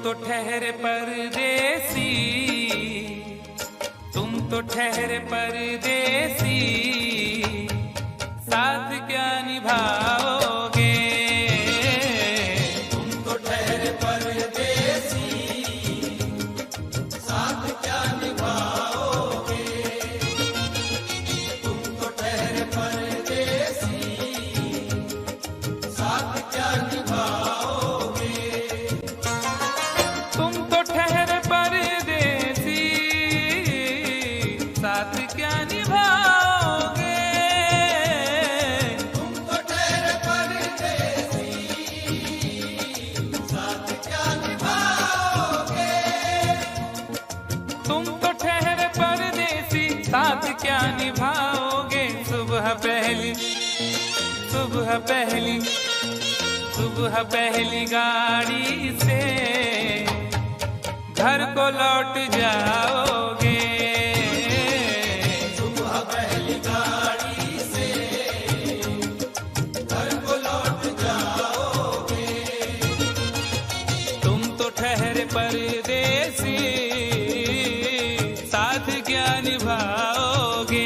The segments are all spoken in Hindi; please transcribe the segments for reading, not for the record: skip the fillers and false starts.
तो ठहरे परदेसी, तुम तो ठहरे परदेसी, साथ क्या निभाओगे? तुम तो ठहरे परदेसी, साथ क्या निभाओगे? तुम तो ठहरे परदेसी, साथ क्या निभाओगे? तुम तो ठहरे परदेसी, साथ क्या निभाओगे? तुम तो ठहरे परदेसी, साथ क्या निभाओगे? तुम तो ठहरे परदेसी, साथ क्या निभाओगे? सुबह पहली, सुबह पहली, सुबह पहली गाड़ी से घर को लौट जाओगे। सुबह पहली गाड़ी से घर को लौट जाओगे। तुम तो ठहरे परदेसी, साथ क्या निभाओगे?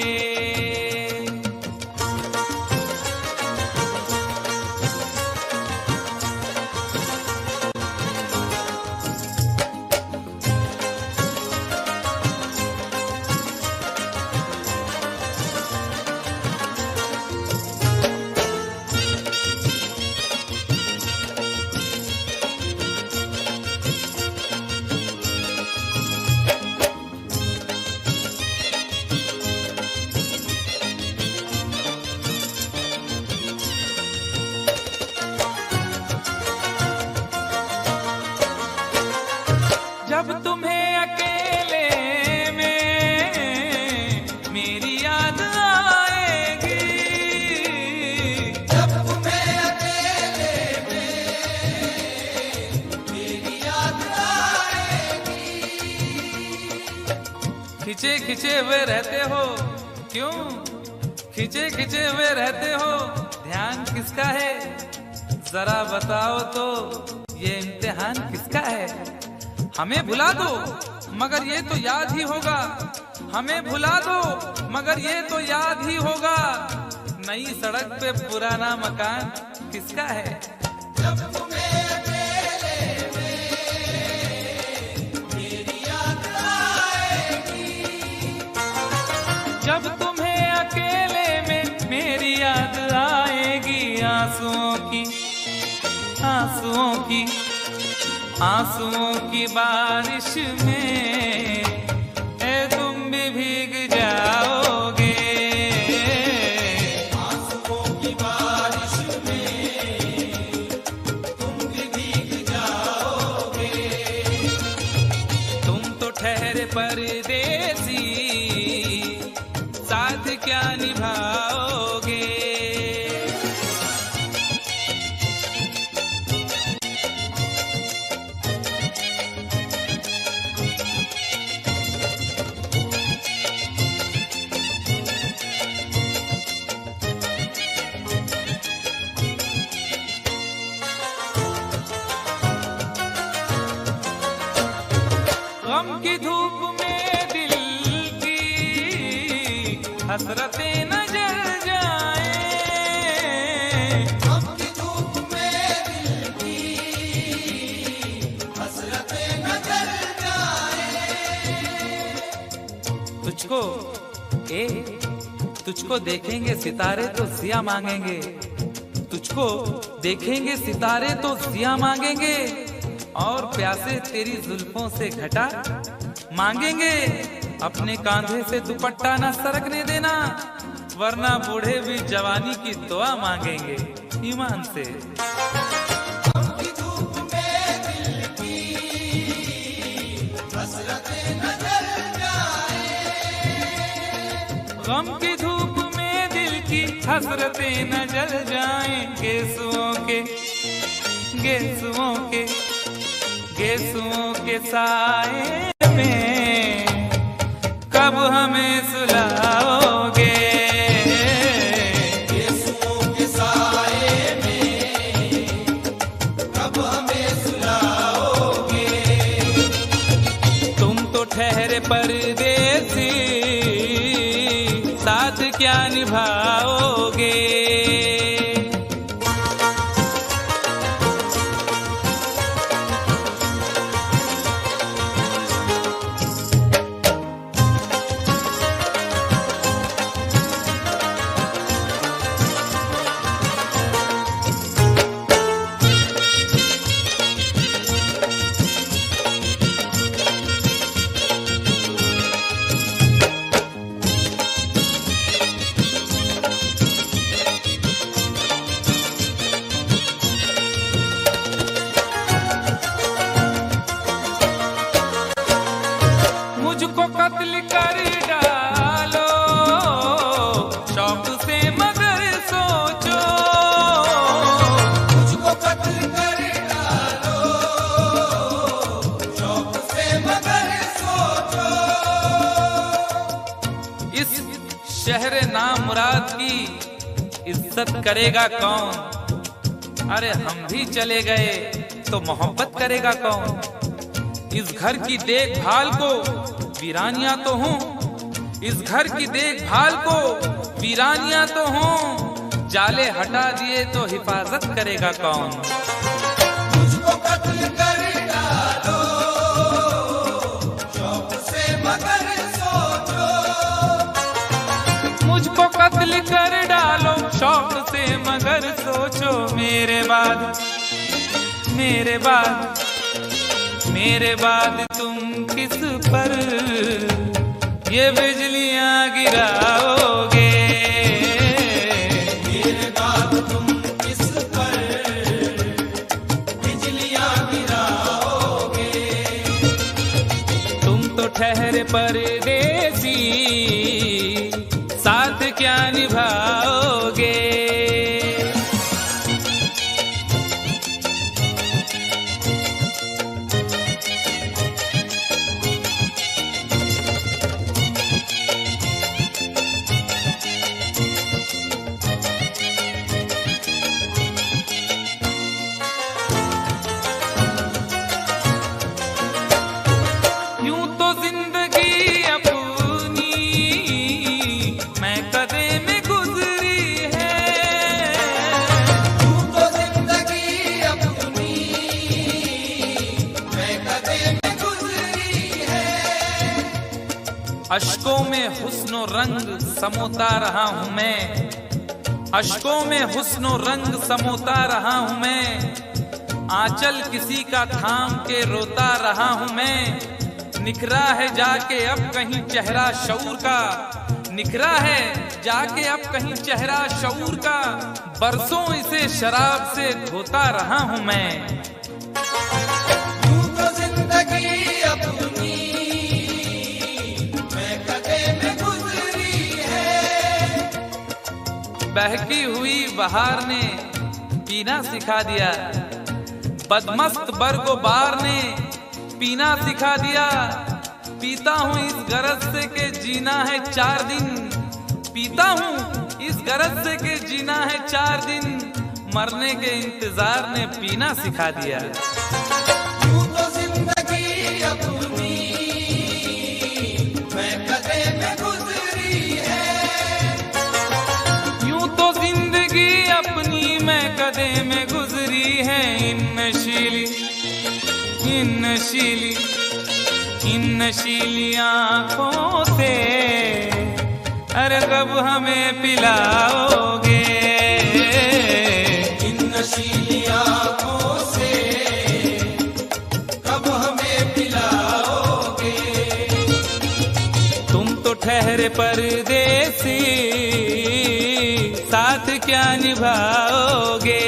जब तुम्हें अकेले में मेरी याद आएगी, जब तुम्हें अकेले में मेरी याद आएगी। खिंचे खिंचे हुए रहते हो क्यों? खिंचे खिंचे हुए रहते हो, ध्यान किसका है? जरा बताओ तो, ये इम्तिहान किसका है? हमें भुला दो मगर ये तो याद ही होगा, हमें भुला दो मगर ये तो याद ही होगा। नई सड़क पे पुराना मकान किसका है? जब तुम्हें अकेले में मेरी याद आएगी। जब तुम्हें अकेले में मेरी याद आएगी, आंसुओं की, आंसुओं की, आंसुओं की बारिश में ए तुम भी भीग जाओगे। आंसुओं की बारिश में तुम भी भीग जाओगे। तुम तो ठहरे परदेसी, साथ क्या निभाओगे? गम की धूप में दिल की हसरतें न जल जाए। गम की धूप में दिल की हसरतें न जल जाए। तुझको तुझको देखेंगे सितारे तो जिया मांगेंगे, तुझको देखेंगे सितारे तो जिया मांगेंगे, और प्यासे तेरी जुल्फों से घटा मांगेंगे। अपने कांधे से दुपट्टा न सरकने देना, वरना बूढ़े भी जवानी की दुआ मांगेंगे ईमान से। गम की धूप में दिल की हसरतें न जल जाए। गम की धूप में दिल की हसरतें न जल जाएं। गेसुओं के, गेसुओं के, गेसुओं के साए में कब हमें सुलाओगे? गेसुओं के साए में कब हमें सुलाओगे? निभाओगे। मुझको कत्ल कर डालो शौक से मगर सोचो, मुझको कत्ल कर डालो शौक से मगर सोचो। इस शहर नामुराद की इज्जत करेगा कौन? अरे हम भी चले गए तो मोहब्बत करेगा कौन? इस घर की देखभाल को वीरानियां तो हूँ, इस घर की देखभाल को वीरानियां तो हूँ, जाले हटा दिए तो हिफाजत करेगा कौन? मुझको कत्ल कर डालो शौक से मगर सोचो, मुझको कत्ल कर डालो शौक से मगर सोचो। मेरे बाद मेरे बाद मेरे बाद तुम किस पर ये बिजलियां गिराओगे? मेरे बाद तुम किस पर बिजलियां गिराओगे? तुम तो ठहरे परदेसी, साथ क्या निभाओगे? यूं तो जिंदगी अपनी मैं कदे में गुजरी है, तू तो जिंदगी अपनी मैं कदे में गुजरी है। अश्कों में हुस्नो रंग समोता रहा हूं मैं, अश्कों में हुस्नो रंग समोता रहा हूं मैं, आंचल किसी का थाम के रोता रहा हूं मैं। निखरा है जाके अब कहीं चेहरा शऊर का, निखरा है जाके अब कहीं चेहरा शऊर का, बरसों इसे शराब से धोता रहा हूं मैं। तू तो जिंदगी अपनी मैं कदे में गुजरी है। बहकी हुई बहार ने पीना सिखा दिया, बदमस्त बरगो बार ने पीना सिखा दिया। पीता हूँ इस गरज से के जीना है 4 दिन, पीता हूँ इस गरज से के जीना है 4 दिन, मरने के इंतजार ने पीना सिखा दिया। तू तो जिंदगी अपनी मैं कदे में गुजरी है। यूं तो जिंदगी अपनी मैं कदे में गुजरी है। इन नशीली आँखों से अरे कब हमें पिलाओगे? इन नशीली आँखों से कब हमें पिलाओगे? तुम तो ठहरे परदेसी, साथ क्या निभाओगे?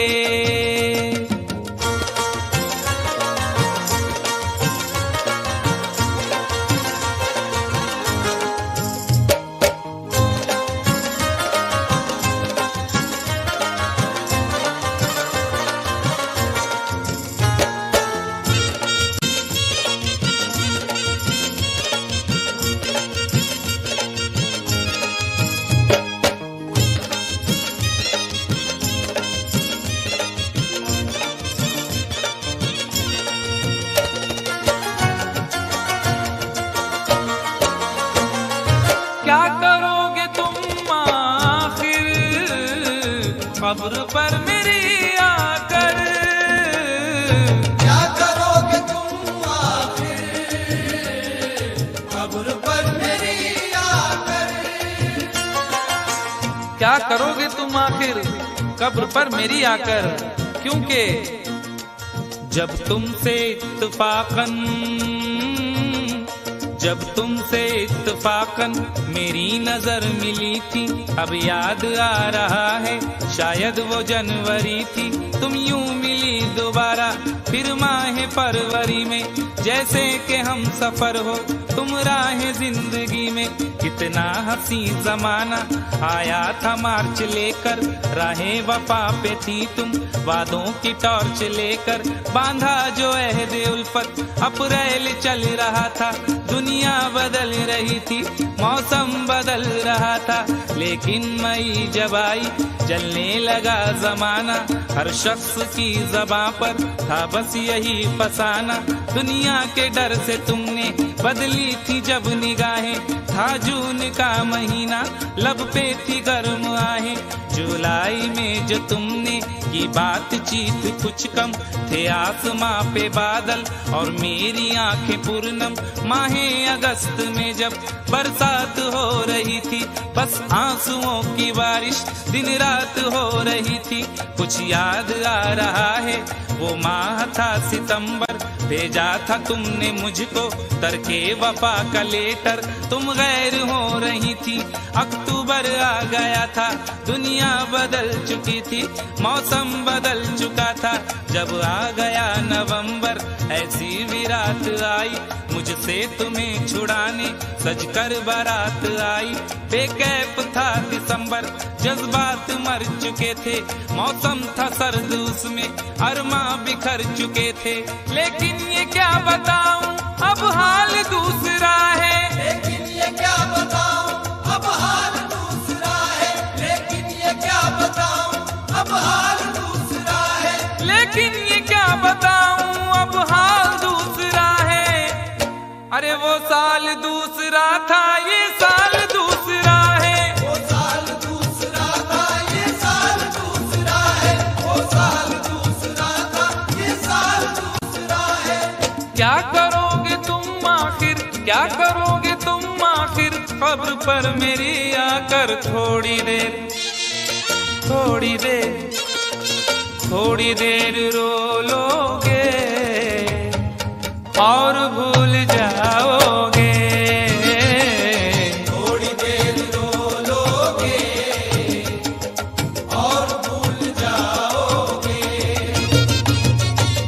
कब्र पर मेरी आकर। क्या करोगे तुम आखिर कब्र पर मेरी आकर। क्या करोगे तुम आखिर कब्र पर मेरी आकर, क्योंकि जब तुमसे इत्तफाकन मेरी नजर मिली थी, अब याद आ रहा है शायद वो जनवरी थी। तुम यूं मिली दोबारा फिर माह फरवरी में, जैसे कि हम सफर हो तुम राह जिंदगी में। कितना हंसी जमाना आया था मार्च लेकर, राहें वफा पे थी तुम वादों की टॉर्च लेकर। बांधा जो अहद उल्फत अप्रैल चल रहा था, दुनिया बदल रही थी मौसम बदल रहा था। लेकिन मई जब आई जलने लगा जमाना, हर शख्स की ज़बां पर था बस यही फसाना। दुनिया के डर से तुमने बदली थी जब निगाहें, था जून का महीना लब पे थी गर्म आहें। जुलाई में जो तुमने की बातचीत कुछ कम थे, आसमां पे बादल और मेरी आंखें पूर्णम। माहे अगस्त में जब बरसात हो रही थी, बस आंसुओं की बारिश दिन रात हो रही थी। कुछ याद आ रहा है वो माह था सितंबर, भेजा था तुमने मुझको तरके वफा का लेटर। तुम गैर हो रही थी, अक्टूबर आ गया था, दुनिया बदल चुकी थी, मौसम बदल चुका था। जब आ गया नवंबर ऐसी भी रात आई, मुझसे तुम्हें छुड़ाने सजकर बारात आई। बेकैफ था दिसंबर, जज्बात मर चुके थे, मौसम था सर्द उसमें अरमा बिखर चुके थे। लेकिन ये क्या बताऊं अब हाल दूसरा है। लेकिन ये क्या बताऊं अब हाल दूसरा है। लेकिन ये क्या बताऊं अब हाल दूसरा है। लेकिन ये क्या बताऊं अब हाल दूसरा है। अरे वो साल दूसरा था, ये साल दूसरा है। वो साल दूसरा था, ये साल दूसरा है। वो साल दूसरा था, ये साल दूसरा है। क्या करोगे तुम आखिर, क्या करोगे तुम आखिर कब्र पर मेरी आकर। थोड़ी देर थोड़ी देर थोड़ी देर रो लोगे और भूल जाओगे। थोड़ी देर रो लोगे और भूल जाओगे।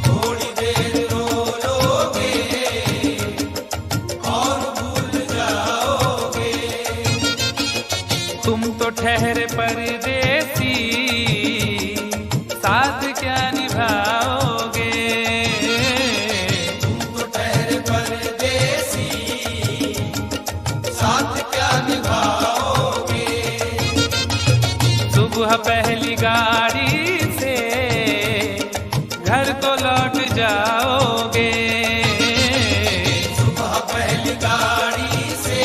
थोड़ी देर रो लोगे और भूल जाओगे। तुम तो ठहरे परदेसी, साथ क्या निभाओगे। तुम तो ठहरे परदेसी, साथ क्या निभाओगे। सुबह पहली गाड़ी से घर को लौट जाओगे। सुबह पहली गाड़ी से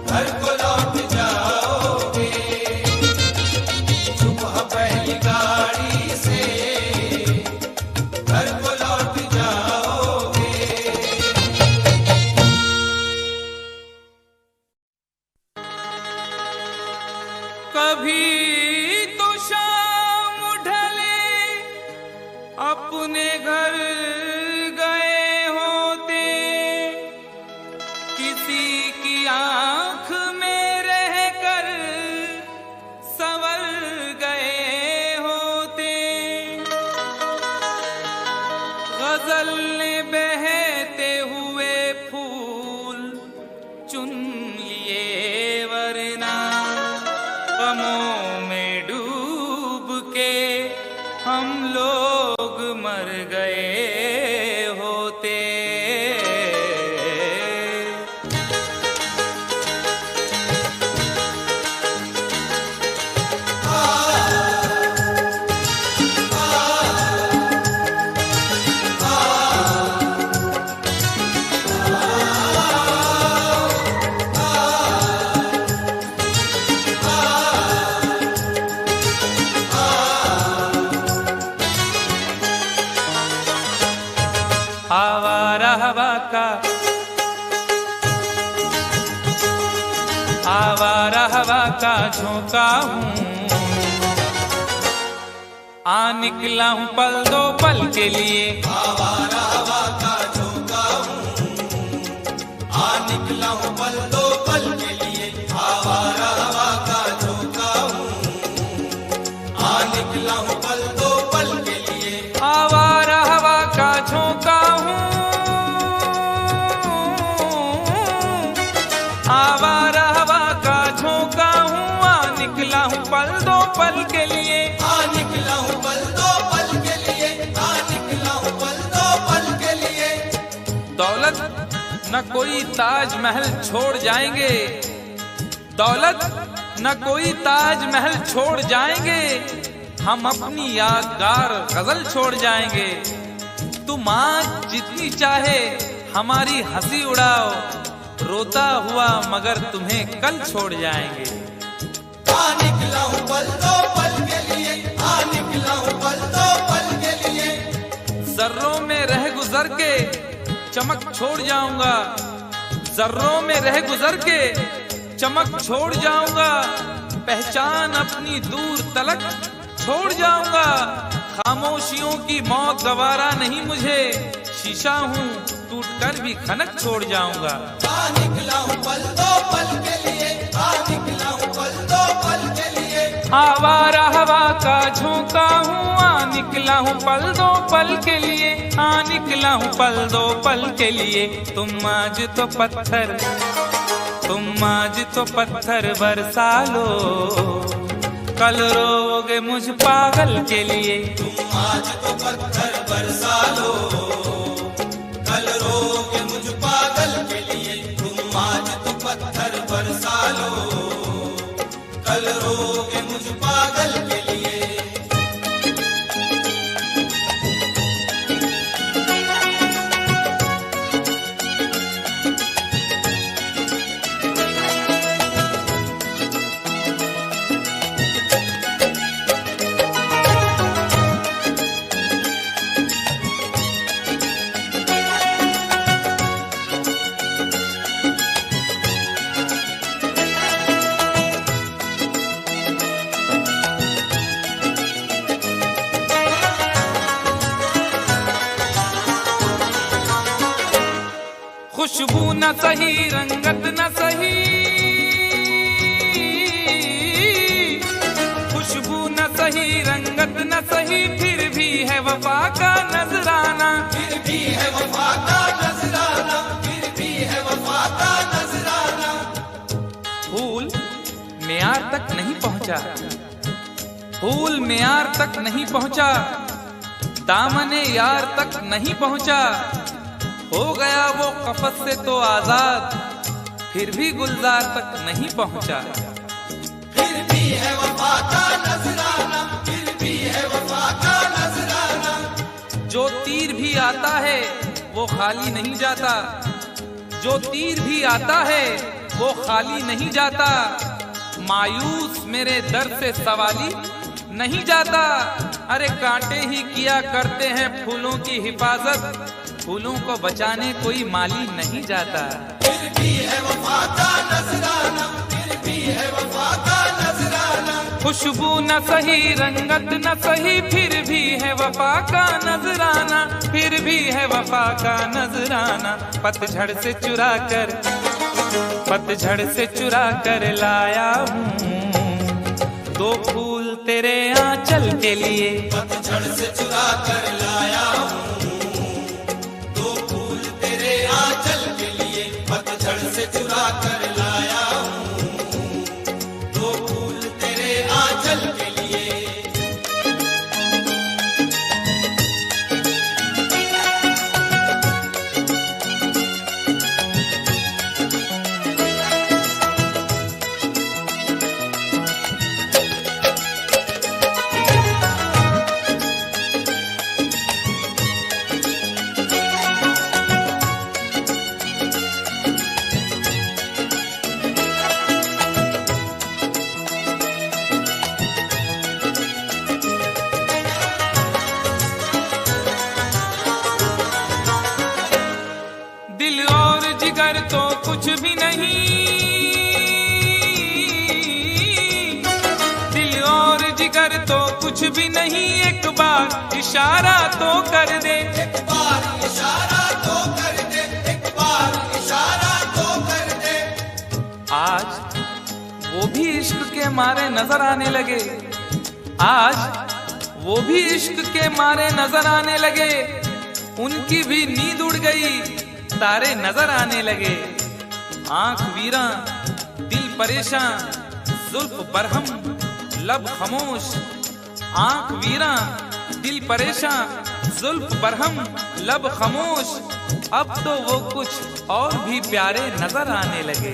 घर को लौट जाओगे। सुबह पहली गाड़ी से घर को लौट जाओगे। कभी तो शाम ढले अपने घर गए होते, किसी की आंख में रहकर संवर गए होते। गजल ने बहते हुए फूल चुन लिए, वरना गमों में डूब के हम लोग मर गए होते। आवारा हवा का, आवारा हवा का झोंका हूँ, आ निकला हूँ पल दो पल के लिए। आवारा हवा का झोंका हूँ, आ निकला हूँ पल दो पल के लिए। आवारा हवा का झोंका हूँ, आ निकला हूँ पल दो पल के लिए। आवारा हवा का झोंका हूँ, आवारा हवा का झोंका हूँ, आ निकला हूँ पल दो पल के लिए। आ निकला हूँ पल दो पल के लिए, आ निकला हूँ पल दो पल के लिए। दौलत न कोई ताजमहल छोड़ जाएंगे, दौलत न कोई ताजमहल छोड़ जाएंगे, हम अपनी यादगार गजल छोड़ जाएंगे। तुम आज जितनी चाहे हमारी हंसी उड़ाओ, रोता हुआ मगर तुम्हें कल छोड़ जाएंगे। आ निकला हूँ पल दो पल के लिए, आ निकला हूँ पल दो पल के लिए। जर्रों में रह गुजर के चमक छोड़ जाऊंगा, जर्रों में रह गुजर के चमक छोड़ जाऊंगा, पहचान अपनी दूर तलक छोड़ जाऊंगा। खामोशियों की मौत गवारा नहीं मुझे, शीशा हूँ टूट कर भी खनक छोड़ जाऊंगा। आ निकला हूँ पल दो पल के लिए, आ निकला हूँ पल दो पल के लिए। आवारा हवा का झोंका हूँ, आ निकला हूँ पल दो पल के लिए, आ निकला हूँ पल दो पल के लिए। तुम आज तो पत्थर, तुम आज तो पत्थर बरसा लो, कल रोगे मुझ पागल के लिए। तुम आज तो पत्थर बरसा लो, कल रोगे मुझ पागल के लिए। तुम आज तो पत्थर बरसा लो, कल रोगे मुझ पागल के लिए। खुशबू न सही, रंगत न सही, खुशबू न सही, रंगत न सही, फिर भी है वफा का नजराना। फिर भी है वफा का नजराना, फिर भी है वफा का नजराना। फूल मेयार तक नहीं पहुंचा, फूल मेयार तक नहीं पहुंचा, दामने यार तक नहीं पहुंचा, हो गया वो कफस से तो आजाद, फिर भी गुलजार तक नहीं पहुंचा। फिर भी है वफा का नजराना, फिर भी है वफा का नजराना। जो तीर भी आता है वो खाली नहीं जाता, जो तीर भी आता है वो खाली नहीं जाता, मायूस मेरे दर्द से सवाली नहीं जाता। अरे कांटे ही किया करते हैं फूलों की हिफाजत, फूलों को बचाने कोई माली नहीं जाता। फिर भी है वफा का नजराना, फिर भी है वफा का नजराना। खुशबू न सही, रंगत न सही, फिर भी है वफा का नजराना, फिर भी है वफा का नजराना। पतझड़ से चुरा कर, पतझड़ से चुरा कर लाया हूँ दो फूल तेरे आंचल के लिए। पतझड़ से चुरा कर लाया हूँ दो फूल तेरे आंचल के लिए। पतझड़ से चुरा कर लाया हूँ दो फूल तेरे आंचल के लिए। जिगर तो कुछ भी नहीं, दिल और जिगर तो कुछ भी नहीं, एक बार इशारा तो कर दे, एक बार इशारा तो कर दे, एक बार इशारा तो कर दे। आज वो भी इश्क के मारे नजर आने लगे, आज वो भी इश्क के मारे नजर आने लगे, उनकी भी नींद उड़ गई, तारे नजर आने लगे। आंख वीरा दिल परेशान, जुल्फ बरहम लब खामोश, आंख वीरा दिल परेशान, जुल्फ बरहम लब खामोश, अब तो वो कुछ और भी प्यारे नजर आने लगे।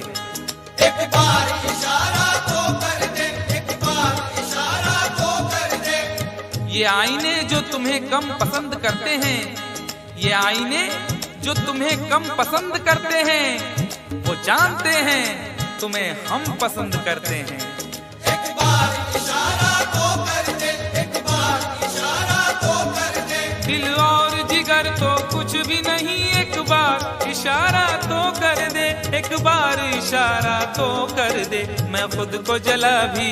एक बार इशारा तो कर दे, एक बार इशारा तो कर दे। ये आईने जो तुम्हें कम पसंद करते हैं, ये आईने जो तुम्हें कम पसंद करते हैं, वो जानते हैं तुम्हें हम पसंद करते हैं। एक बार इशारा तो कर दे, एक बार इशारा तो कर दे। दिल और जिगर तो कुछ भी नहीं, एक बार इशारा तो कर दे, एक बार इशारा तो कर दे। मैं खुद को जला भी,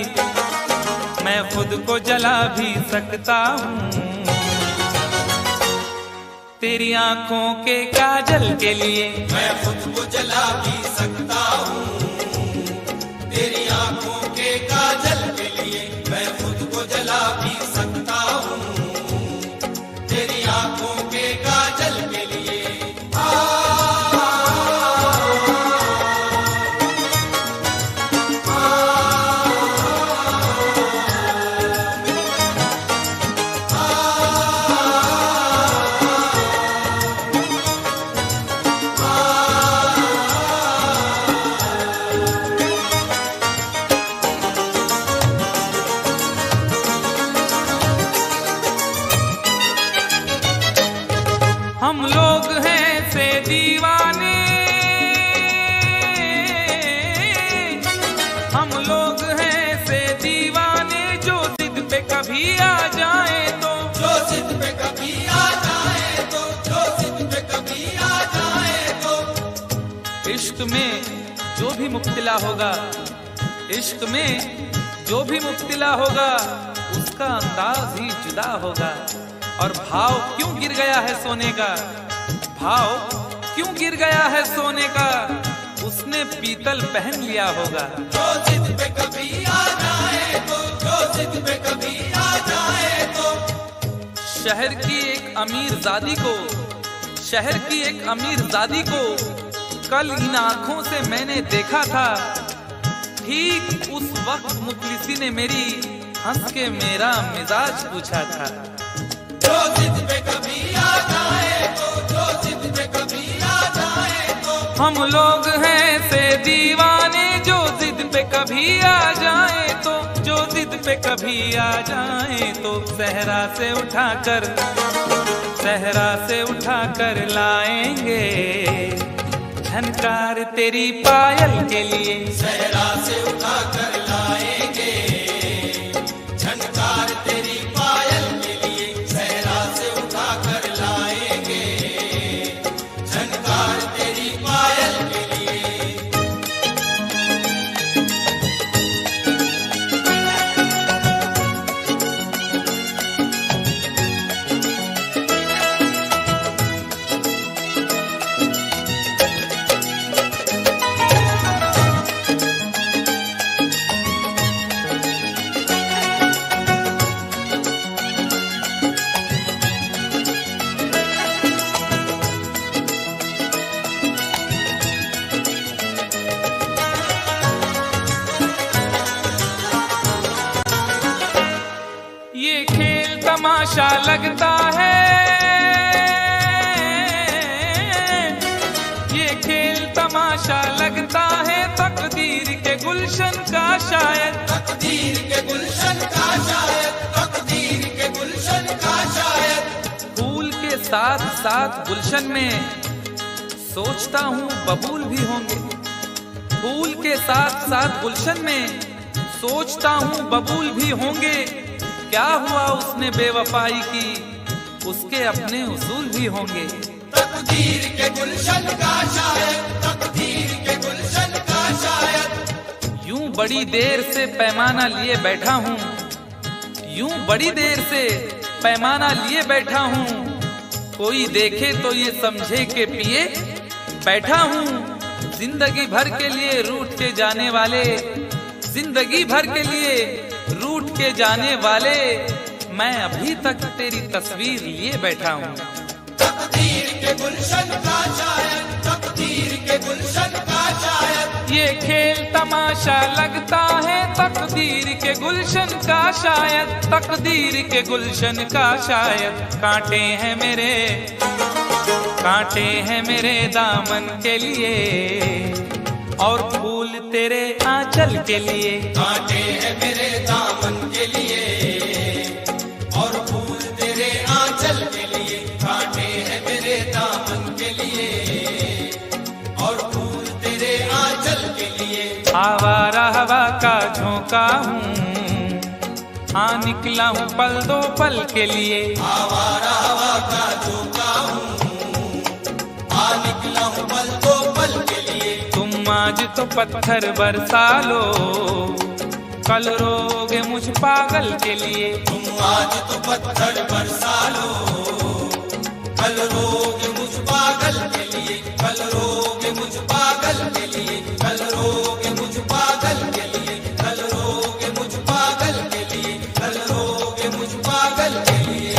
मैं खुद को जला भी सकता हूँ तेरी आंखों के काजल के लिए, मैं खुद को जला भी सकता हूँ तेरी आंखों के काजल के लिए, मैं खुद को जला भी सकता हूँ तेरी आंखों के काजल के लिए। हम लोग हैं से दीवाने, हम लोग हैं से दीवाने, जो जिद पे कभी आ जाए तो, जो जिद पे कभी आ जाए तो, जो जिद पे कभी आ जाए तो। इश्क में जो भी मुब्तिला होगा, इश्क में जो भी मुब्तिला होगा, उसका अंदाज ही जुदा होगा। और भाव क्यों गिर गया है सोने का, भाव क्यों गिर गया है सोने का, उसने पीतल पहन लिया होगा। जो जिद पे कभी आ जाए तो, जो जिद पे कभी आ जाए तो। शहर की एक अमीर जादी को, शहर की एक अमीर जादी को कल इन आंखों से मैंने देखा था, ठीक उस वक्त मुखलिसी ने मेरी हंस के मेरा मिजाज पूछा था। जो जिद पे कभी आ जाए तो, जो जिद पे कभी आ जाए तो। हम लोग हैं से दीवाने, जो जिद पे कभी आ जाए तो, जो जिद पे कभी आ जाए तो। सहरा से उठाकर, सहरा से उठाकर लाएंगे झनकार तेरी पायल के लिए, सहरा से उठाकर लाएंगे झनकार तेरी पायल के लिए, सहरा से उठाकर लाएंगे झनकार तेरी पायल के लिए। ये खेल तमाशा लगता है, ये खेल तमाशा लगता है, तकदीर के गुलशन का शायद, तकदीर के गुलशन का शायद, तकदीर के गुलशन का शायद। फूल के साथ साथ गुलशन में सोचता हूँ बबूल भी होंगे, फूल के साथ साथ गुलशन में सोचता हूँ बबूल भी होंगे। क्या हुआ उसने बेवफाई की, उसके अपने उसूल भी होंगे। तकदीर के गुलशन का शायद, बड़ी देर से पैमाना लिए बैठा हूँ, यूं बड़ी देर से पैमाना लिए बैठा हूँ, कोई देखे तो ये समझे के पिए बैठा हूँ। जिंदगी भर के लिए रूठ के जाने वाले, जिंदगी भर के लिए रूठ के जाने वाले, मैं अभी तक तेरी तस्वीर लिए बैठा हूँ। तकदीर के गुलशन का शायद, तकदीर के गुलशन का शायद, ये खेल तमाशा लगता है तकदीर के गुलशन का शायद, तकदीर के गुलशन का शायद। कांटे हैं मेरे, कांटे हैं मेरे दामन के लिए, और फूल तेरे आंचल के लिए। कांटे हैं मेरे दामन के लिए, और फूल तेरे आंचल के लिए। कांटे हैं मेरे दामन के लिए, और फूल तेरे आंचल के लिए। आवारा हवा का झोंका हूँ, हाँ निकला हूँ पल दो पल के लिए। आवारा हवा का झोंका हूँ, हाँ निकला हूँ पल दो पल के लिए। तुम आज तो पत्थर बरसा लो, कल रोगे मुझ पागल के लिए। तुम आज तो पत्थर बरसा लो, कल रोगे मुझ पागल के लिए। कल रोगे मुझ पागल के लिए, कल रोगे मुझ पागल के लिए, कल रोगे मुझ पागल के लिए, कल रोगे मुझ पागल के लिए।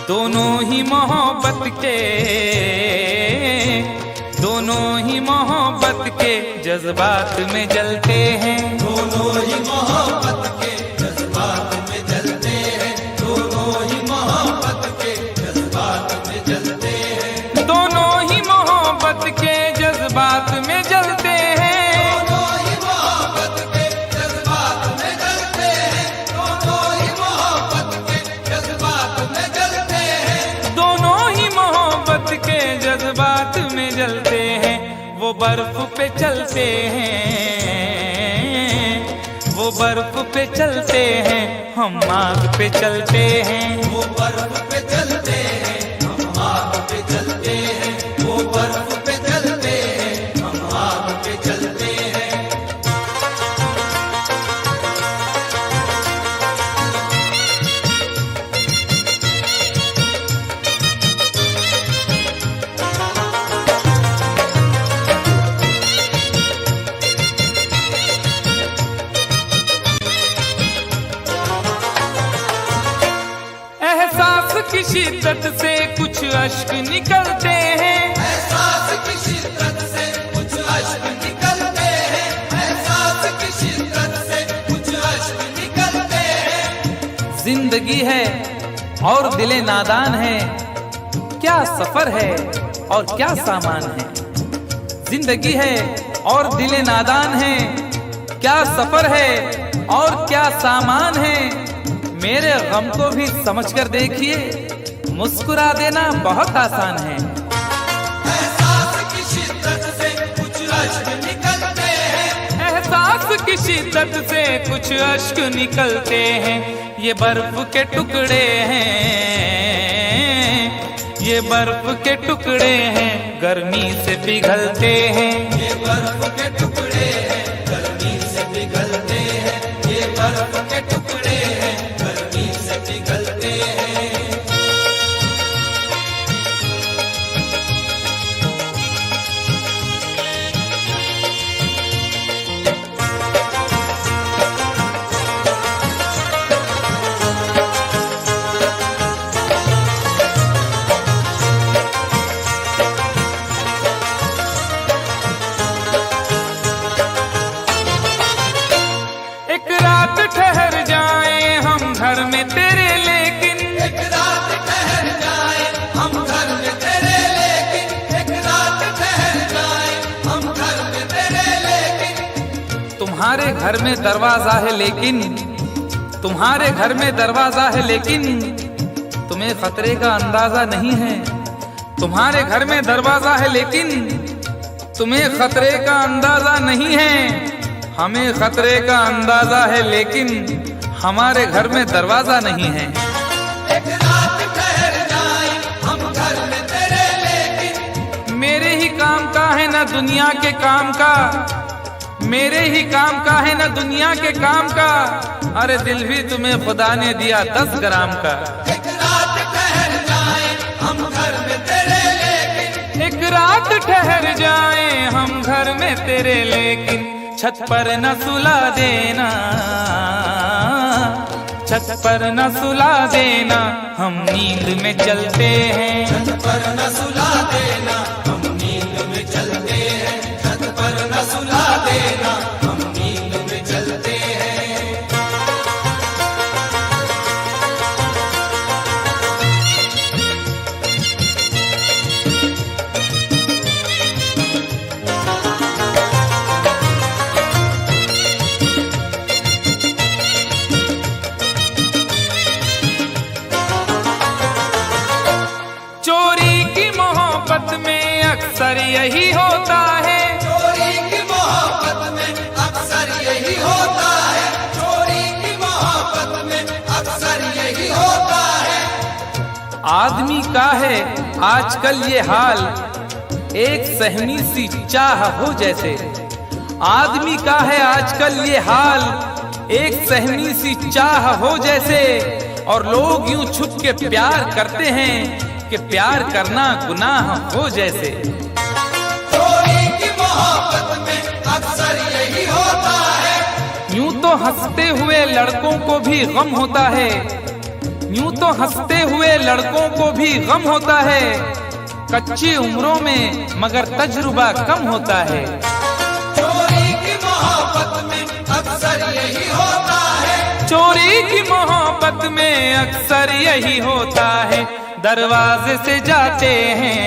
दोनों ही मोहब्बत के, दोनों ही मोहब्बत के जज्बात में जलते हैं। दोनों ही मोहब्बत के जज्बात में जलते हैं, दोनों ही मोहब्बत के जज्बात में जलते हैं। दोनों ही मोहब्बत के जज्बात में जलते हैं। दोनों ही मोहब्बत के जज्बात में जलते हैं, दोनों ही मोहब्बत के जज्बात में जलते हैं। दोनों ही मोहब्बत के जज्बात में जलते हैं। वो बर्फ पे चलते हैं, वो बर्फ पे चलते हैं, हम आग पे चलते हैं। वो बर्फ पे चलते हैं, हम आग पे चलते हैं। वो बर्फ पे चलते हैं, हम आग पे चलते हैं। एहसास की शिद्दत से कुछ अश्क निकलते हैं। एहसास की शिद्दत से कुछ अश्क निकलते हैं, एहसास की शिद्दत से कुछ अश्क निकलते हैं। जिंदगी है और दिले नादान है, क्या सफर है और क्या सामान है। जिंदगी है और दिले नादान है, क्या सफर है और क्या सामान है। मेरे गम को भी समझकर देखिए, मुस्कुरा देना बहुत आसान है। एहसास की शिद्दत से कुछ अश्क निकलते हैं, एहसास की शिद्दत से कुछ अश्क निकलते हैं। ये बर्फ के टुकड़े हैं, ये बर्फ के टुकड़े हैं, गर्मी से पिघलते हैं। ये बर्फ के टुकड़े हैं, गर्मी से पिघलते हैं। ये बर्फ के टुकड़े हैं, गर्मी से पिघलते हैं। तुम्हारे घर में दरवाजा है लेकिन, तुम्हारे घर में दरवाजा है लेकिन तुम्हें खतरे का अंदाजा नहीं है। तुम्हारे घर में दरवाजा है लेकिन तुम्हें खतरे का अंदाजा नहीं है। हमें खतरे का अंदाजा है लेकिन हमारे घर में दरवाजा नहीं है। एक रात ठहर जाए हम घर में तेरे लेकिन, मेरे ही काम का है ना दुनिया के काम का, मेरे ही काम का है ना दुनिया के काम का। अरे दिल भी तुम्हें खुदा ने दिया 10 ग्राम का। एक रात ठहर जाए हम घर में तेरे लेकिन, एक रात ठहर जाए हम घर में तेरे लेकिन छत पर न सुला देना, छत पर न सुला देना, हम नींद में चलते हैं। छत पर न सुला देना हम नींद में चलते हैं, छत पर न सुला देना हम नींद में चलते हैं। चोरी की मोहब्बत में अक्सर यही होता है, चोरी की मोहब्बत में अक्सर यही होता है, चोरी की मोहब्बत में अक्सर यही होता है। आदमी का है आजकल ये हाल, एक सहमी सी चाह हो जैसे। आदमी का है आजकल ये हाल, एक सहमी सी चाह हो जैसे। और लोग यूं छुप के प्यार करते हैं कि प्यार करना गुनाह हो जैसे। चोरी की मोहब्बत में अक्सर यही होता है। यूं तो हंसते हुए लड़कों को भी गम होता है, यूं तो हंसते हुए लड़कों को भी गम होता है। कच्ची उम्रों में मगर तजुर्बा कम होता है। चोरी की मोहब्बत में अक्सर यही होता है, चोरी की मोहब्बत में अक्सर यही होता है। दरवाजे से जाते हैं,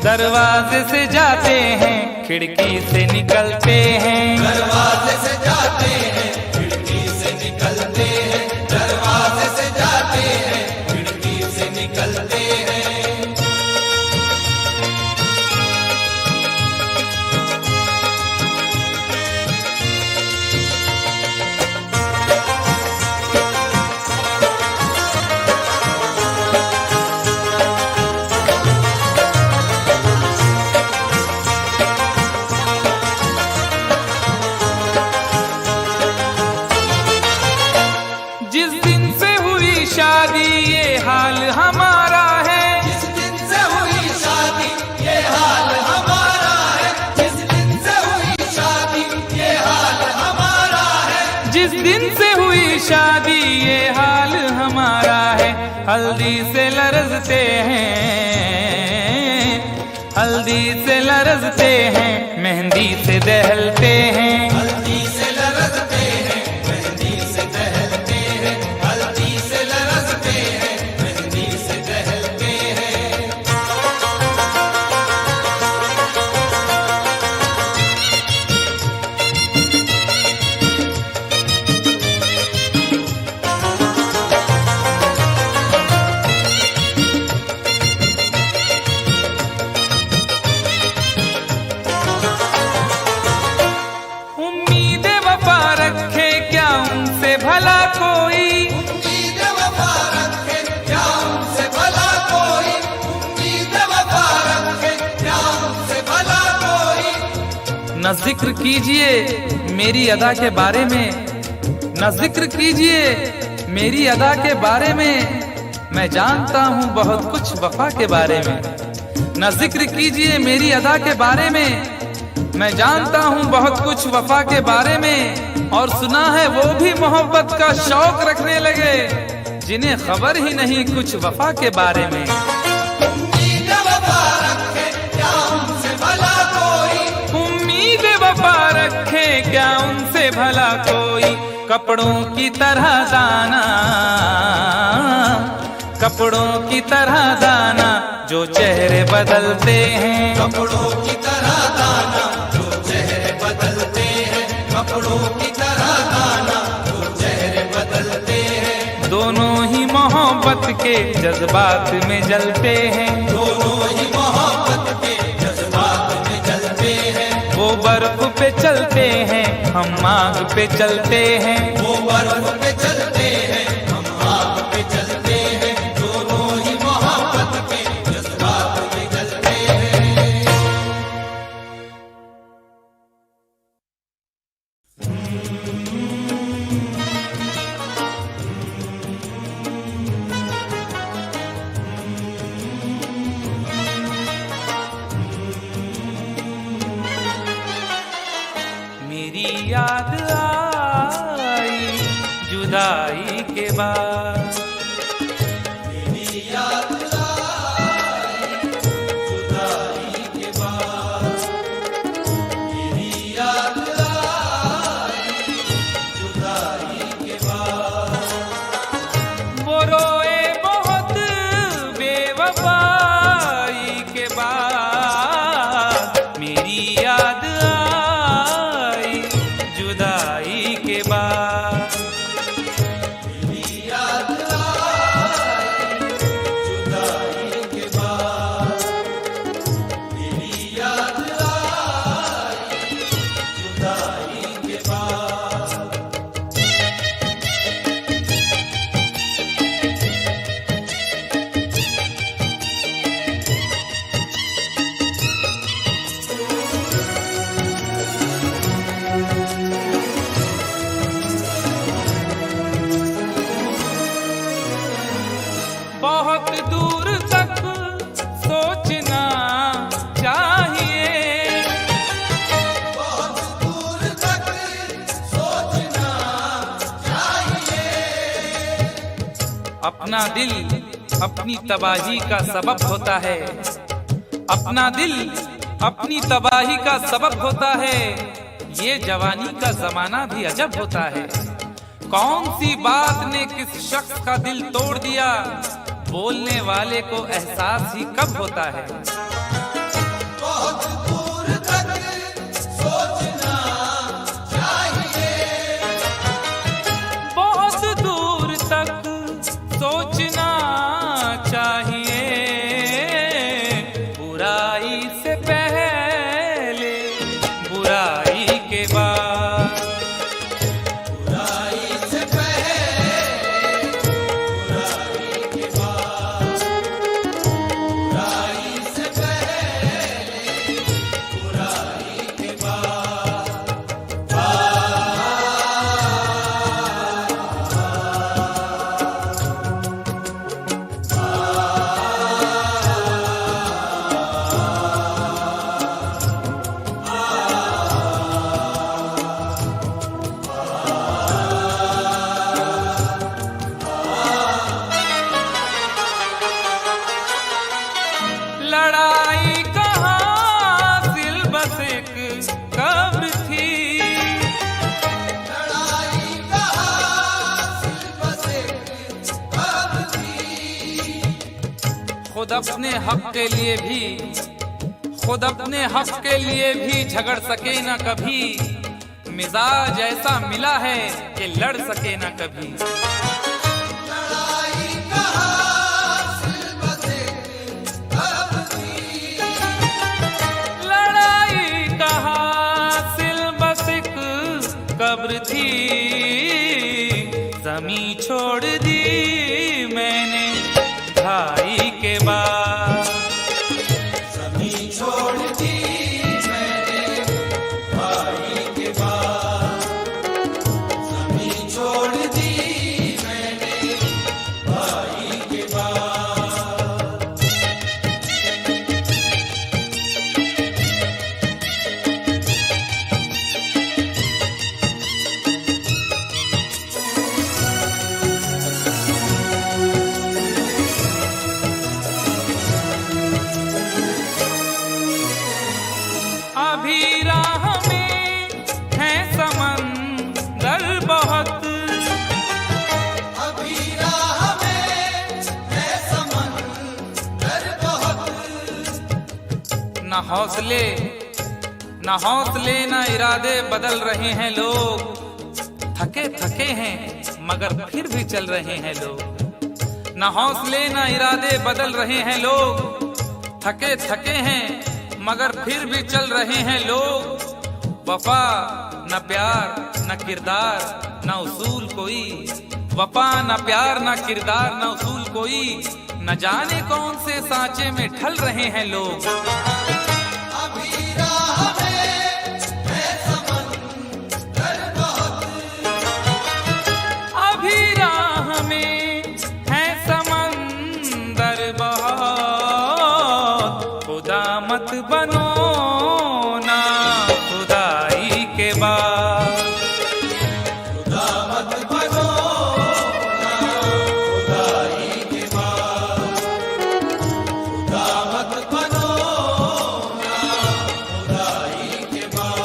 दरवाजे से जाते हैं, खिड़की से निकलते हैं। दरवाजे से जाते हैं खिड़की से निकलते हैं, दरवाजे से जाते हैं खिड़की से निकलते हैं। जिस दिन से हुई शादी ये हाल हमारा है, जिस दिन से हुई शादी ये हाल हमारा है, जिस दिन से हुई शादी ये हाल हमारा है, जिस दिन से हुई शादी ये हाल हमारा है। हल्दी से लरजते हैं, हल्दी से लरजते हैं, मेहंदी से दहलते हैं। हल्दी से लरजते हैं मेहंदी से दहलते हैं, हल्दी से लरजते हैं मेहंदी से दहलते हैं। उम्मीदें वफा रखे क्या उनसे भला कोई, उम्मीद वफा रखे क्या उनसे भला कोई, उम्मीद वफा रखे क्या उनसे भला कोई। न जिक्र कीजिए मेरी अदा के बारे में, न जिक्र कीजिए मेरी अदा के बारे में। मैं जानता हूँ बहुत कुछ वफा के बारे में। न जिक्र कीजिए मेरी अदा के बारे में, मैं जानता हूँ बहुत कुछ वफा के बारे में। और सुना है वो भी मोहब्बत का शौक रखने लगे जिन्हें खबर ही नहीं कुछ वफा के बारे में। उम्मीद वफा रखे क्या उनसे भला कोई, उम्मीद वफा रखे क्या उनसे भला कोई। कपड़ों की तरह दाना, कपड़ों की तरह दाना जो चेहरे बदलते हैं। कपड़ों की तरह दाना जो चेहरे बदलते फूलों की तरह गाना वो चेहरे बदलते हैं। दोनों ही मोहब्बत के जज्बात में जलते हैं। दोनों ही मोहब्बत के जज्बात में जलते हैं। वो बर्फ पे चलते हैं, हम आग पे चलते हैं। वो बर्फ पे चलते हैं, हम आग पे चलते हैं। दोनों ही मोहब्बत के जज्बात में जलते हैं। मेरी याद आई जुदाई के बाद, मेरी याद आई जुदाई के बाद। मेरी याद आई जुदाई के बाद। वो रोए बहुत बेवफाई के बाद। मेरी याद आई जुदाई के बाद। मेरी याद आई जुदाई के बाद। मेरी याद आई जुदाई के बाद। बहुत दूर तक सोचना चाहिए। बहुत दूर तक सोचना चाहिए। अपना दिल अपनी तबाही का सबब होता है। अपना दिल अपनी तबाही का सबब होता है। ये जवानी का जमाना भी अजब होता है। कौन सी बात ने किस शख्स का दिल तोड़ दिया, बोलने वाले को एहसास ही कब होता है। बहुत दूर तक सोचना चाहिए। बहुत दूर तक सोचना चाहिए। बुराई से पहले बुराई के बाद। बुराई से पहले बुराई के बाद। बुराई से पहले बुराई के बाद। लड़ाई कहाँ दिल बस एक कब्र थी। लड़ाई कहाँ सिर्फ बस एक कब्र थी। खुद अपने हक के लिए भी, खुद अपने हक के लिए भी झगड़ सके ना कभी। मिजाज ऐसा मिला है कि लड़ सके ना कभी। लड़ाई कहाँ सिर्फ बस एक कब्र थी। लड़ाई कहाँ सिल बस एक कब्र थी। जमी छोड़ दी मैंने भाई के बाद। जमीन छोड़ दी मैंने भाई के बाद। जमीन छोड़ दी मैंने भाई के बाद। अभी राह में है समंदर बहुत। अभी राह में है समंदर बहुत। न हौसले न हौसले न इरादे बदल रहे हैं लोग, थके थके हैं मगर फिर भी चल रहे हैं लोग। न हौसले न इरादे बदल रहे हैं लोग, थके थके हैं मगर फिर भी चल रहे हैं लोग। वफा न प्यार न किरदार न उसूल कोई, वफा न प्यार न किरदार न उसूल कोई, न जाने कौन से सांचे में ढल रहे हैं लोग। अभी राह में है समंदर बहुत, अभी राह में है समंदर बहुत, खुदा मत बनो ना खुदाई के बाद। खुदा मत बनो ना खुदाई के बाद, खुदा मत बनो ना खुदाई के बाद।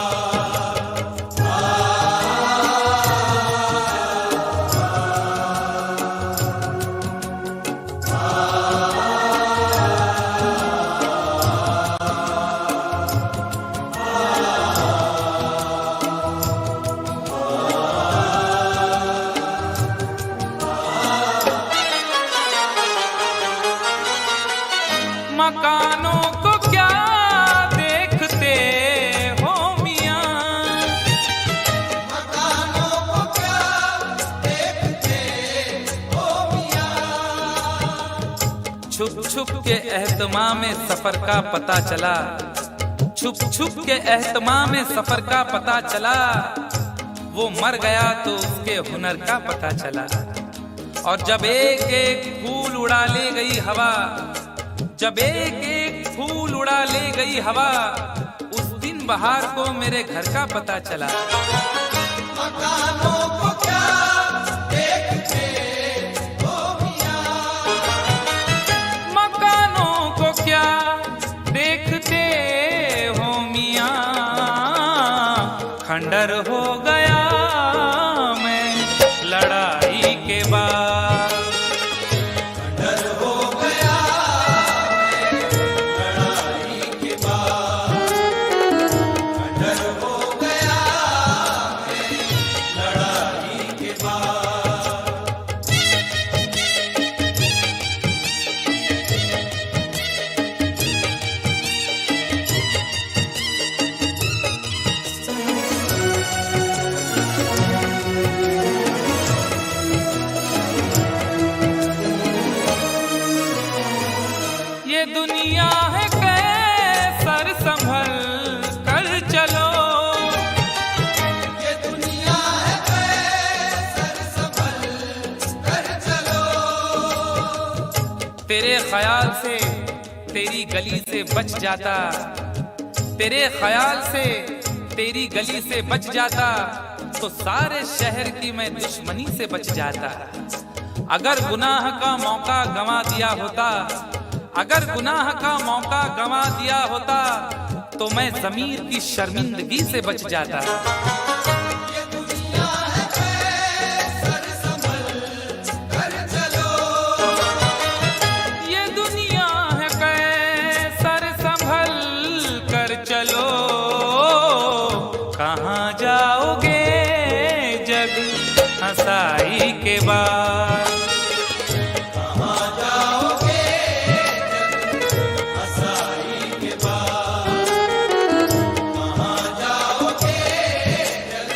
मकानों को क्या देखते हो मियां, मकानों को क्या देखते हो मियां, छुप छुप के एहतमाम में सफर का पता चला, छुप छुप के एहतमाम में सफर का पता चला। वो मर गया तो उसके हुनर का पता चला। और जब एक एक फूल उड़ा ले गई हवा, जब एक एक फूल उड़ा ले गई हवा, उस दिन बहार को मेरे घर का पता चला। मकानों को क्या देखते हो मियां, मकानों को क्या देखते हो मियां, खंडर हो गया मैं लड़ाई के बाद। डर हो गया मैं लड़ाई के बाद, डर हो गया मैं लड़ाई के बाद। ये दुनिया है कैसर संभल कर चलो, ये दुनिया है कैसर संभल कर चलो, तेरे ख्याल से तेरी गली से बच जाता, तेरे ख्याल से तेरी गली से बच जाता, तो सारे शहर की मैं दुश्मनी से बच जाता। अगर गुनाह का मौका गंवा दिया होता, अगर गुनाह का मौका गंवा दिया होता, तो मैं ज़मीर की शर्मिंदगी से बच जाता। ये दुनिया है कैसर संभल कर चलो, ये दुनिया है कैसर संभल कर चलो, कहाँ जाओगे जग हंसाई के बाद। कहाँ जाओगे जग हंसाई के बाद, कहाँ जाओगे जग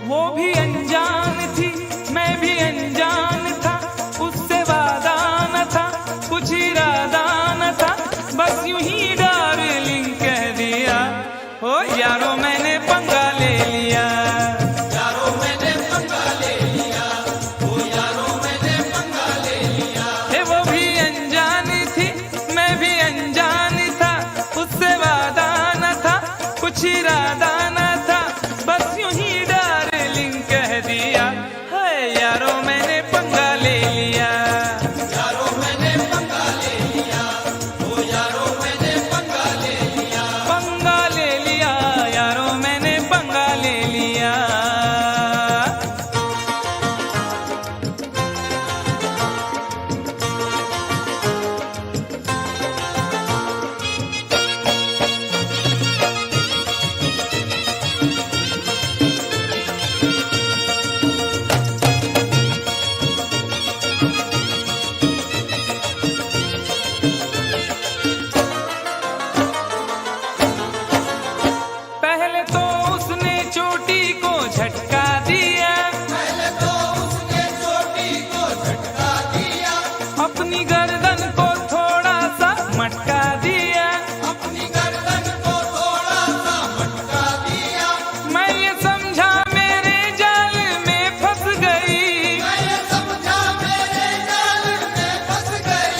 वो भी अनजान थी, मैं भी अनजान था, उससे वादा न था, कुछ इरादा न था, बस यूं ही डार्लिंग कह दिया। ओ यारो मैंने पंगा ले लिया, यारो मैंने पंगा ले लिया, ओ यारो मैंने पंगा ले लिया। वो भी अनजान थी, मैं भी अनजान था, उससे वादा न था, कुछ इरादा न था, बस यूं ही कह दिया। है यारो मैंने पंगा ले लिया, यारो मैंने पंगा ले लिया, ओ यारो मैंने पंगा ले लिया। पंगा ले लिया, यारो मैंने पंगा ले लिया। पहले तो उसने चोटी को झटका दिया, पहले तो उसने चोटी को झटका दिया, अपनी गर्दन को थोड़ा सा मटका दिया, अपनी गर्दन को थोड़ा सा मटका दिया। मैं ये समझा मेरे जाल में फंस गई, मैं ये समझा मेरे जाल में फंस गई।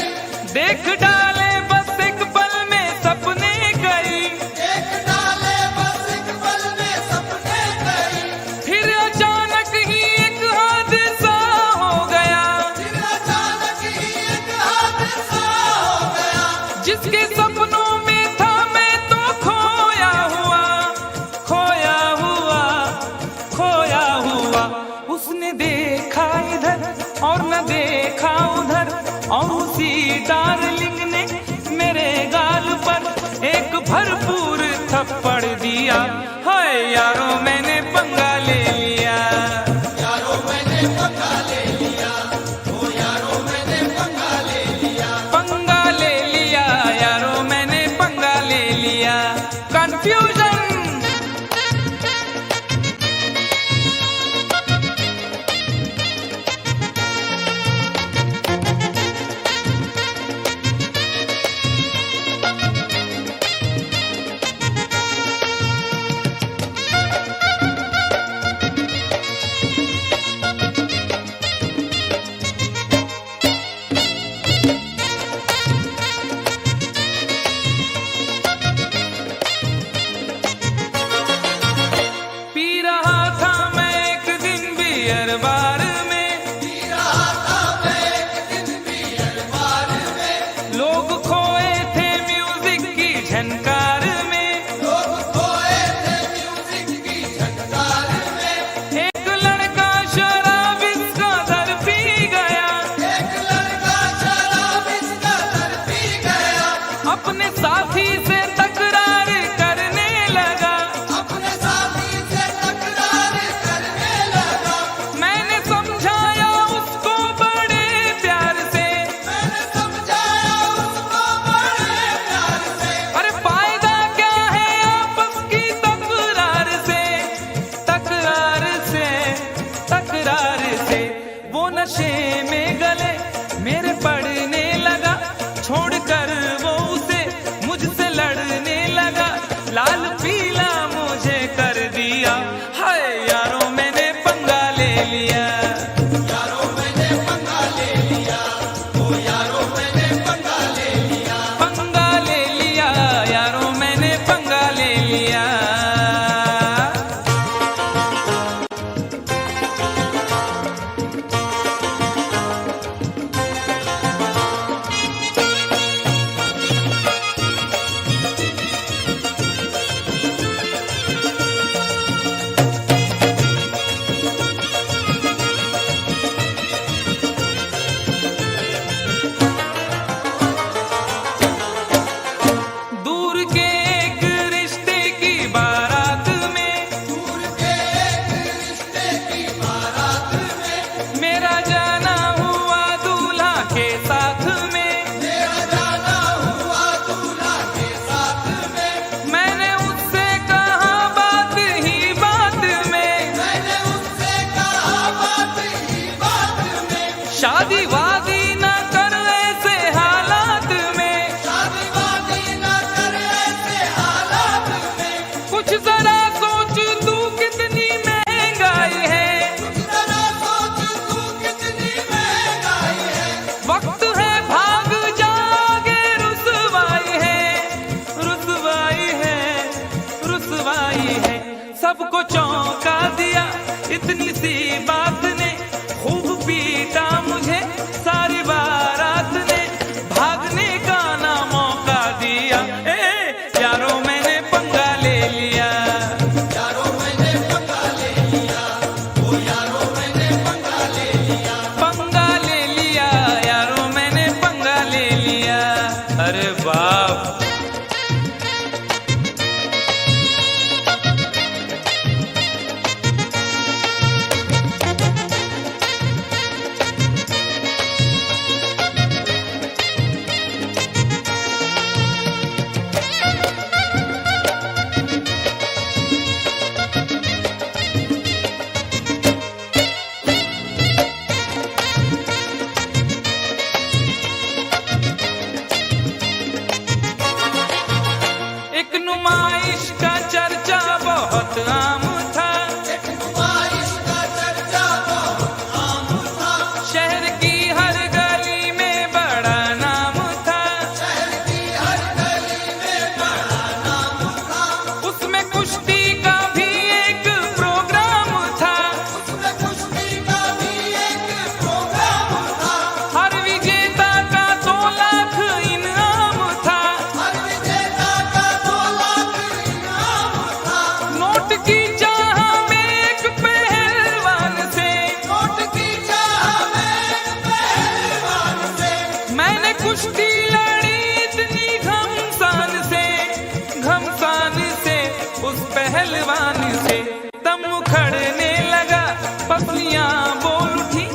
देख डाले बस एक पल में सपने गई, एक डाले बस एक पल में सपने गई। फिर अचानक ही एक हादसा हो गया, फिर अचानक ही एक हादसा हो गया। जिसके सपनों में था मैं तो खोया हुआ, खोया हुआ, खोया हुआ। उसने देखा इधर और न देखा उधर, और उसी डार्लिंग ने मेरे गाल पर एक भरपूर थप्पड़ दिया। हाय यारो मैंने पंगा ले लिया, यारो मैंने पंगा ले लिया, ओ यारो मैंने पंगा ले लिया। पंगा ले लिया, यारो मैंने पंगा ले लिया। कंफ्यूजन शादी वादी ना कर ऐसे हालात में, शादी वादी ना कर ऐसे हालात में, कुछ जरा सोच तू कितनी महंगाई है, कुछ जरा सोच तू कितनी महंगाई है, वक्त है भाग जागे रुसवाई है, रुसवाई है, रुसवाई है। सबको चौंका दिया इतनी सी बात ने, खूब पीटा मुझे सारी बारात ने, भागने का ना मौका दिया। यारों मैंने पंगा ले लिया, यारों मैंने पंगा ले लिया, ओ यारों मैंने पंगा ले लिया, पंगा ले लिया, यारों मैंने पंगा ले लिया। अरे बाप, एक नुमाइश का चर्चा बहुत आम था, एक नुमाइश का चर्चा बहुत आम था, शहर की हर गली में बड़ा नाम था, शहर की हर गली में बड़ा नाम था, उसमें कुश्ती का भी एक प्रोग्राम था, उसमें कुश्ती का भी एक प्रोग्राम था, हर विजेता का 2 लाख इनाम था, हर विजेता का 2 लाख इनाम था, नोट की चाह में एक पहलवान से, नोट की चाह में एक पहलवान से, मैंने कुश्ती लड़ी इतनी घमसान से, घमसान से, उस पहलवान से दम उखड़ने लगा, पसलियां बोल उठी,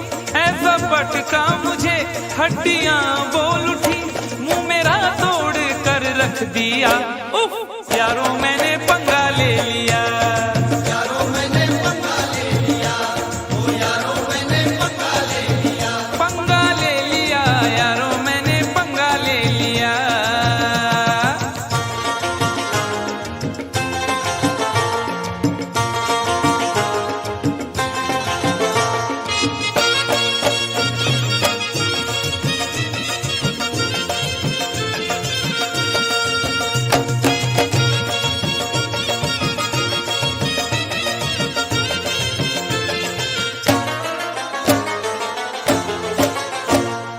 ऐसा पटका मुझे हड्डियां बोल उठी, मुंह मेरा तोड़ कर रख दिया। उफ, यारों मैंने पंगा ले लिया, यारों मैंने पंगा ले लिया, ओ यारों मैंने पंगा ले लिया, पंगा ले लिया, यारों मैंने पंगा ले लिया।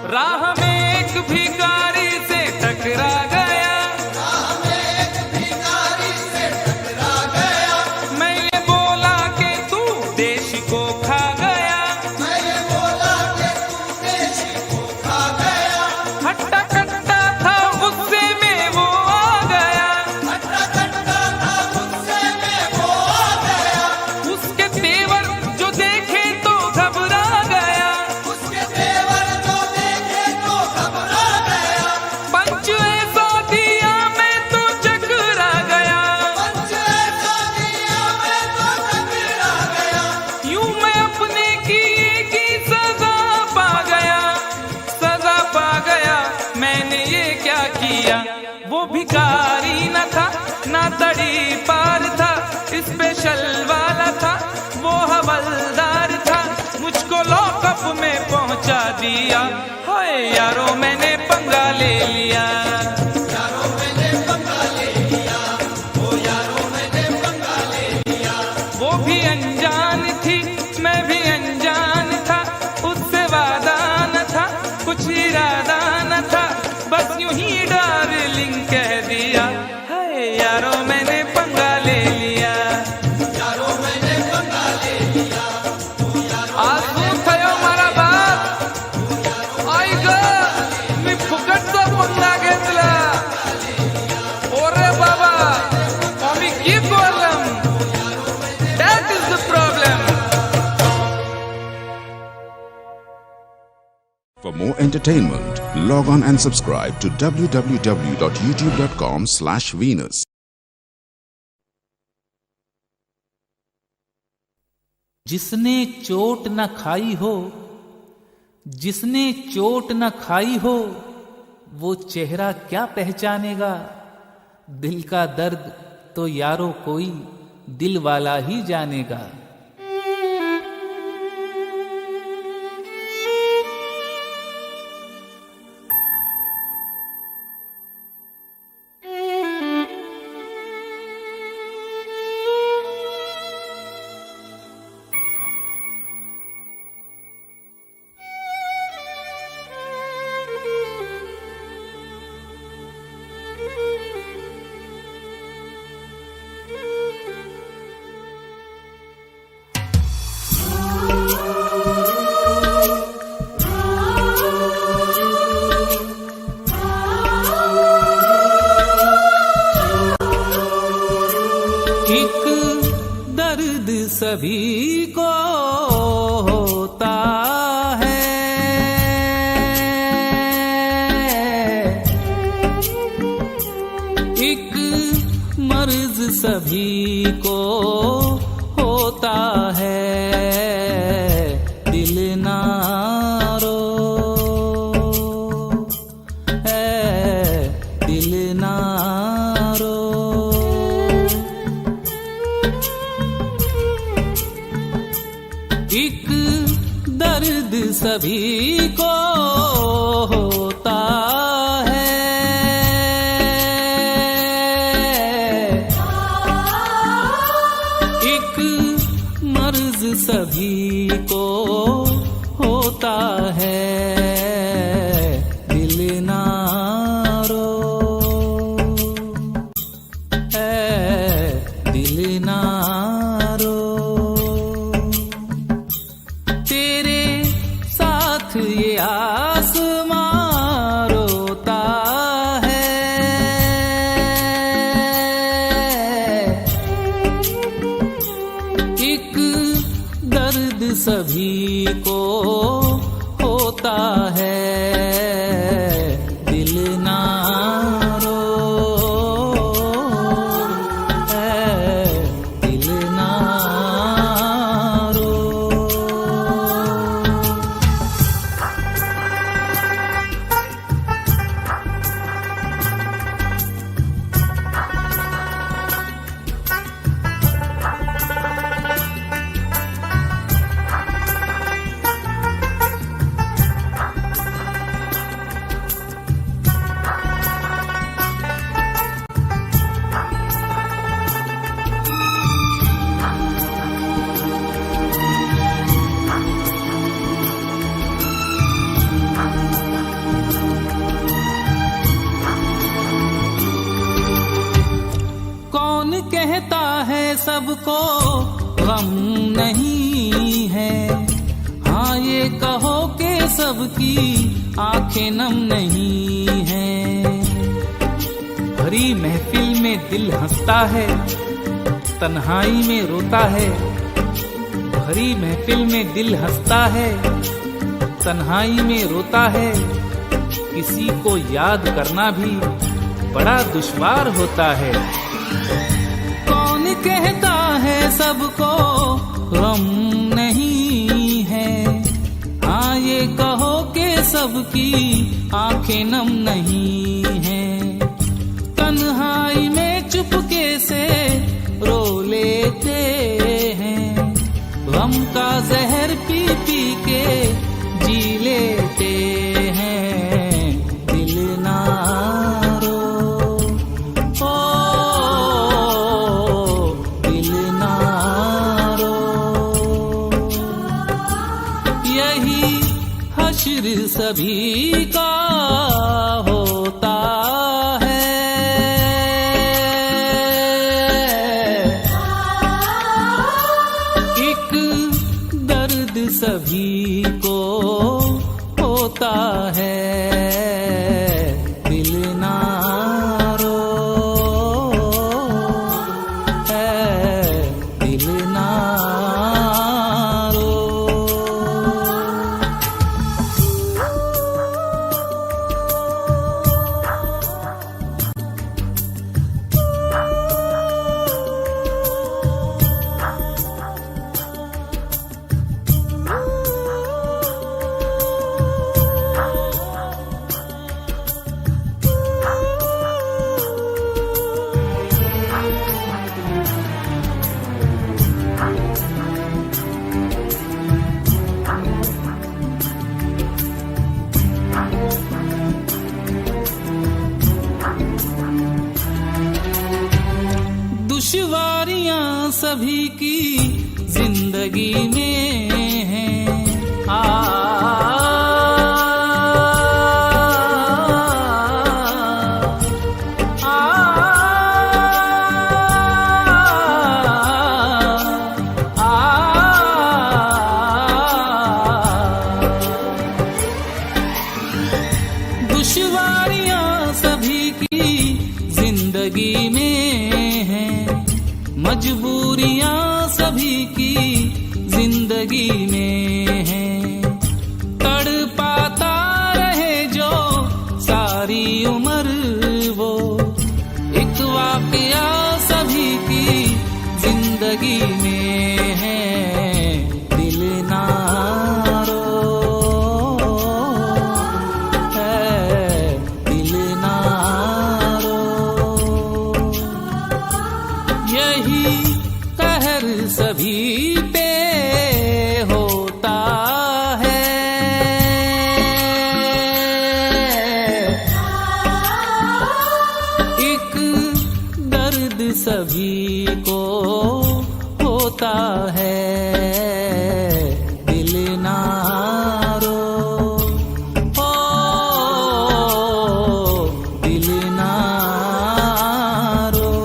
राह में एक भिखारी से टकरा गया, राह में एक भिखारी से टकरा गया, मैं ये बोला कि तू देश को खा गया, मैं ये बोला कि तू देश को खा गया, हट्टा कट्टा था गुस्से में वो आ गया, हट्टा कट्टा था गुस्से में वो आ गया, उसके तेवर जो देखे तो घबरा गया, उसके तेवर जो देखे तो घबरा गया, पंच ऐसा दिया मैं तो चकरा गया, पंच ऐसा दिया मैं तो टकरा गया, यूं मैं अपने किए की सजा पा गया, सजा पा गया। मैंने ये क्या किया, वो भिखारी न था ना तड़ी पार था, स्पेशल वाला था वो हवलदार था, मुझको लॉकअप में पहुंचा दिया। हाय यारों मैंने पंगा ले लिया, यारों मैंने पंगा ले लिया, ओ यारों मैंने पंगा ले लिया, वो भी अनजान थी मैं भी अनजान था, उससे वादा न था कुछ इरादा न था, बस यूं ही डार्लिंग कह दिया। हाय यारों मैंने पंगा ले लिया, यारों मैंने पंगा ले लिया, ओ यारों आज तू थयो मारा बाप, आई ग मी फुकटचा पंगा घेतला, ओरे बाबा आम्ही की problem, that is the problem. For more entertainment, log on and subscribe to www.youtube.com/Venus. जिसने चोट न खाई हो जिसने चोट न खाई हो वो चेहरा क्या पहचानेगा। दिल का दर्द तो यारो कोई दिल वाला ही जानेगा। एक दर्द सभी को होता है, एक मर्ज सभी को होता है। दिल ना रो है, दिल ना रो। एक दर्द सभी को होता है, एक मर्ज सभी को होता है। दिल ना रो है, दिल ना रो। तेरे साथ ये आसमां रोता है, एक दर्द सभी को होता है। दिल ना रो है, दिल ना रो। कौन कहता है सबको गम नहीं है। हाँ ये कहो कि सबकी आंखें नम नहीं है। भरी महफिल में दिल हंसता है, तन्हाई में रोता है। भरी महफिल में दिल हंसता है, तन्हाई में रोता है। किसी को याद करना भी बड़ा दुश्वार होता है। कौन कहता है सबको गम नहीं है। हाँ ये कहो कि सबकी आंखें नम नहीं है। तन्हाई में चुपके से रो लेते हैं, गम का जहर पी पी के जी लेते हैं। दिल ना रो ओ, दिल ना रो। यही हश्र सभी का होता है, एक दर्द सभी को होता है। दिल ना रो है, दिल ना रो। सभी की जिंदगी में है। दुश्वारियां सभी की जिंदगी में हैं, मजबूरियां सभी की जिंदगी में हैं। तड़पाता रहे जो सारी उम्र वो एक वाकया सभी की जिंदगी में है। दिल ना सभी पे होता है, एक दर्द सभी को होता है। दिल ना रो, ओ दिल ना रो।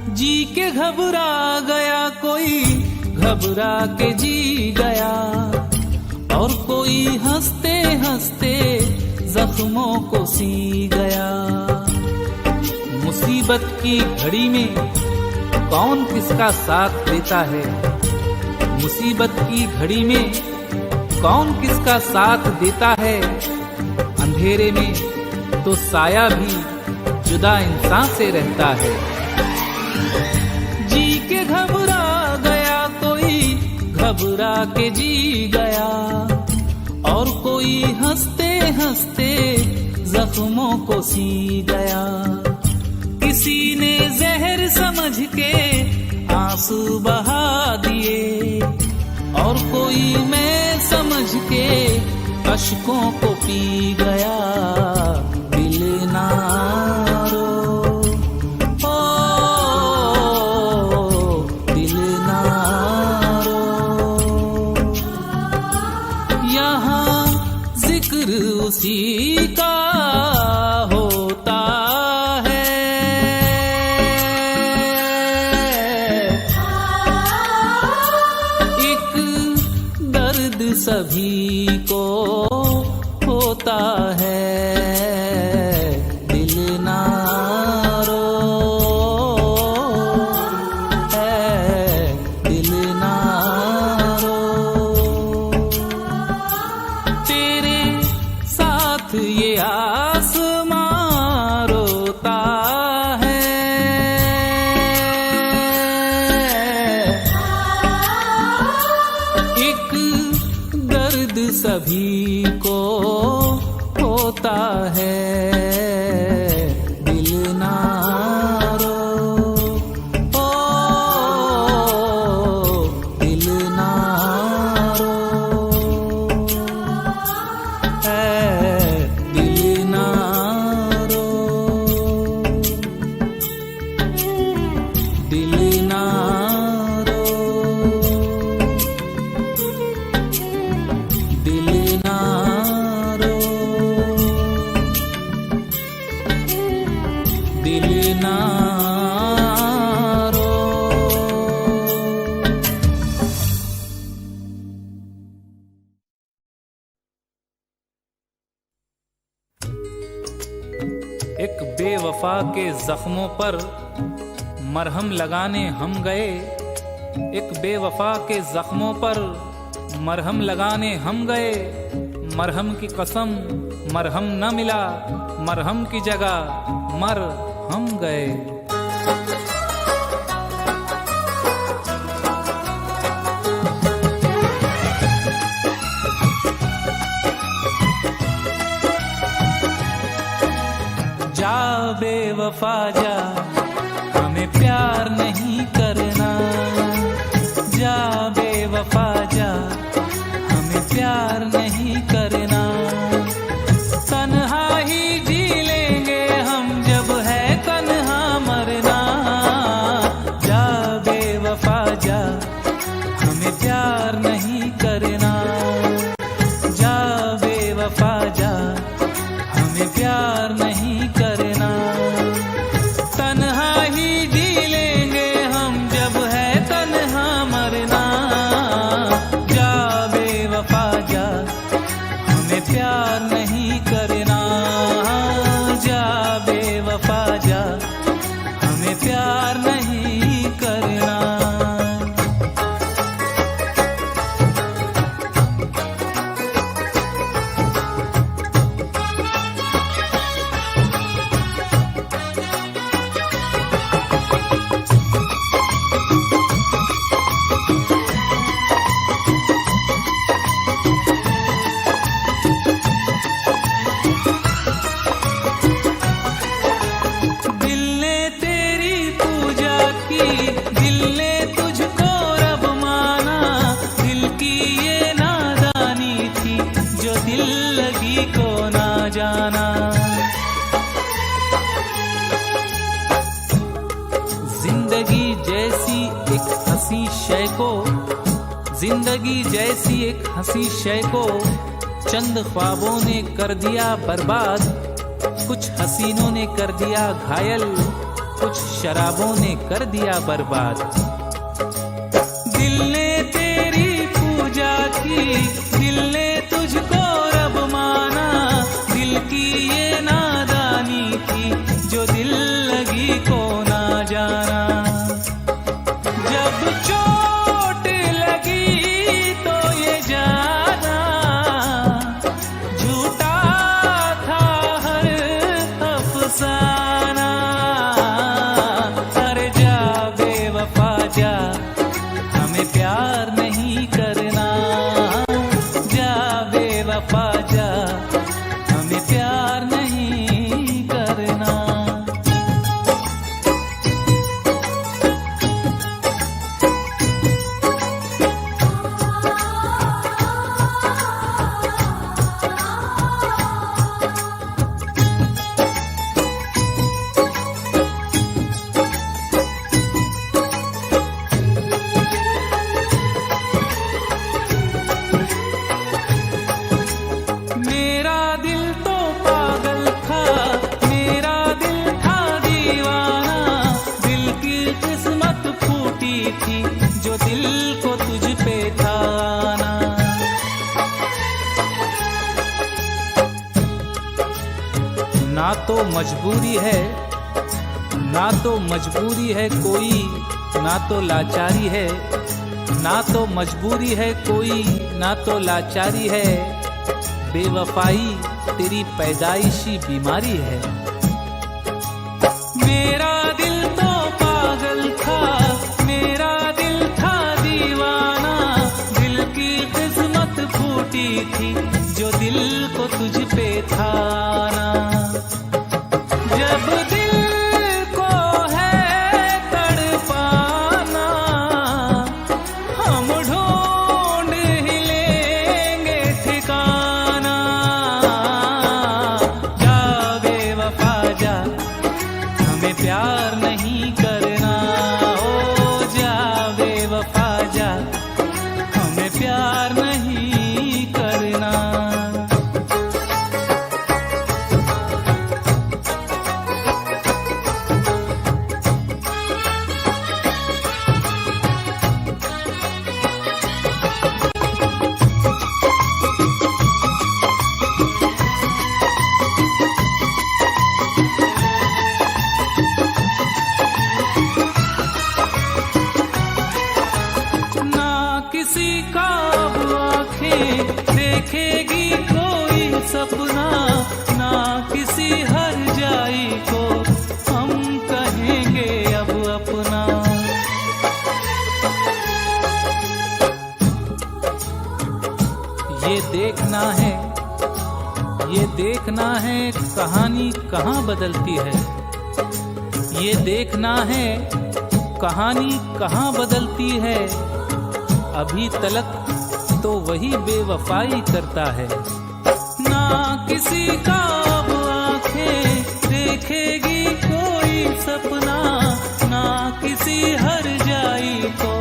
जी के घबरा गया कोई, घबरा के जी गया, और कोई हंसते हंसते जख्मों को सी गया। मुसीबत की घड़ी में कौन किसका साथ देता है, मुसीबत की घड़ी में कौन किसका साथ देता है। अंधेरे में तो साया भी जुदा इंसान से रहता है। जी के घबरा गया कोई, घबरा के जी गया, और कोई हंसते हंसते जख्मों को सी गया। किसी ने जहर समझ के आंसू बहा दिए, और कोई मैं समझ के अश्कों को पी गया। दिल ना रो, उसी का होता है। एक दर्द सभी को होता है। दिल ना रो, दिल ना ये आसमां रोता है। एक दर्द सभी को होता है। दिल ना रो, ओ दिल ना रो, एक बेवफा के जख्मों पर मरहम लगाने हम गए, एक बेवफा के जख्मों पर मरहम लगाने हम गए। मरहम की कसम मरहम न मिला, मरहम की जगह मर हम गए। जा बेवफा जा, हमें प्यार नहीं करना। जा बेवफा जा, हमें प्यार नहीं करना। तन्हा ही जी लेंगे हम, जब है तन्हा मरना। जा बेवफा जा, हमें प्यार नहीं करना। जा बेवफा जा, हमें प्यार नहीं करना। तन्हा ही जी लेंगे हम, जब है तन्हा मरना। जा बेवफा जा, हमें प्यार नहीं करना। जा बेवफा जा, हमें प्यार नहीं करना। दिल ने तेरी पूजा की, दिल ने तुझको रब माना। दिल की ये नादानी थी, जो दिल लगी को ना जाना। जिंदगी जैसी एक हंसी शय को, जिंदगी जैसी एक हंसी शय को चंद ख्वाबों ने कर दिया बर्बाद। कुछ हसीनों ने कर दिया घायल, कुछ शराबों ने कर दिया बर्बाद। दिल ने तेरी पूजा की, दिल ने तुझको रब माना। दिल की ये नादानी थी, जो दिल लगी को ना जाना। जब चोट लगी तो ये जाना, झूठा था हर अफसाना। अरे जा बेवफा जा, हमें प्यार नहीं करना। जा बेवफा जा, हमें प्यार नहीं करना। मेरा दिल तो पागल था, मेरा दिल था दीवाना। दिल की किस्मत फूटी थी, जो दिल को तुझ पे था आना। ना तो मजबूरी है, ना तो मजबूरी है कोई, ना तो लाचारी है। ना तो मजबूरी है कोई, ना तो लाचारी है। बेवफाई तेरी पैदाइशी बीमारी है। मेरा दिल तो पागल था, मेरा दिल था दीवाना। दिल की किस्मत फूटी थी, जो दिल को तुझ पे था आना। जब दिल को है तड़पाना, हम ढूंढ ही लेंगे ठिकाना। जा बेवफा जा, हमें प्यार नहीं करना। ओ जा बेवफा जा, हमें प्यार नहीं करना। सपना ना किसी हर जाई को हम कहेंगे अब ये देखना है कहानी कहाँ बदलती है। ये देखना है कहानी कहाँ बदलती है। अभी तलक तो वही बेवफाई करता है। ना किसी का अब आंखें देखेगी कोई सपना, ना किसी हर जाई को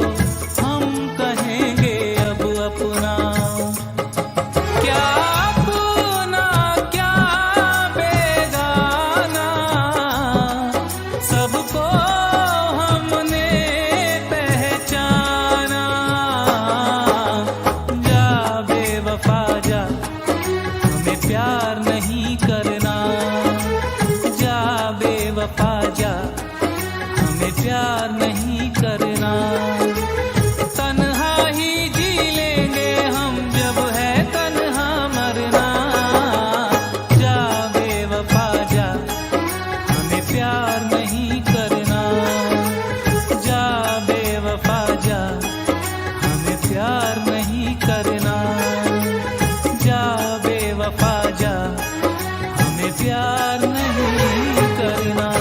हम कहेंगे अब अपना। क्या अपना क्या बेगाना, सबको हमने पहचाना। जा बेवफा जा, हमें प्यार नहीं करना। जा बेवफा जा, हमें प्यार नहीं करना। तन्हा ही जी लेंगे हम, जब है तन्हा मरना। जा बेवफा जा, हमें प्यार नहीं करना। जा बेवफा जा, हमें प्यार नहीं करना। जा बेवफा जा, हमें प्यार नहीं करना।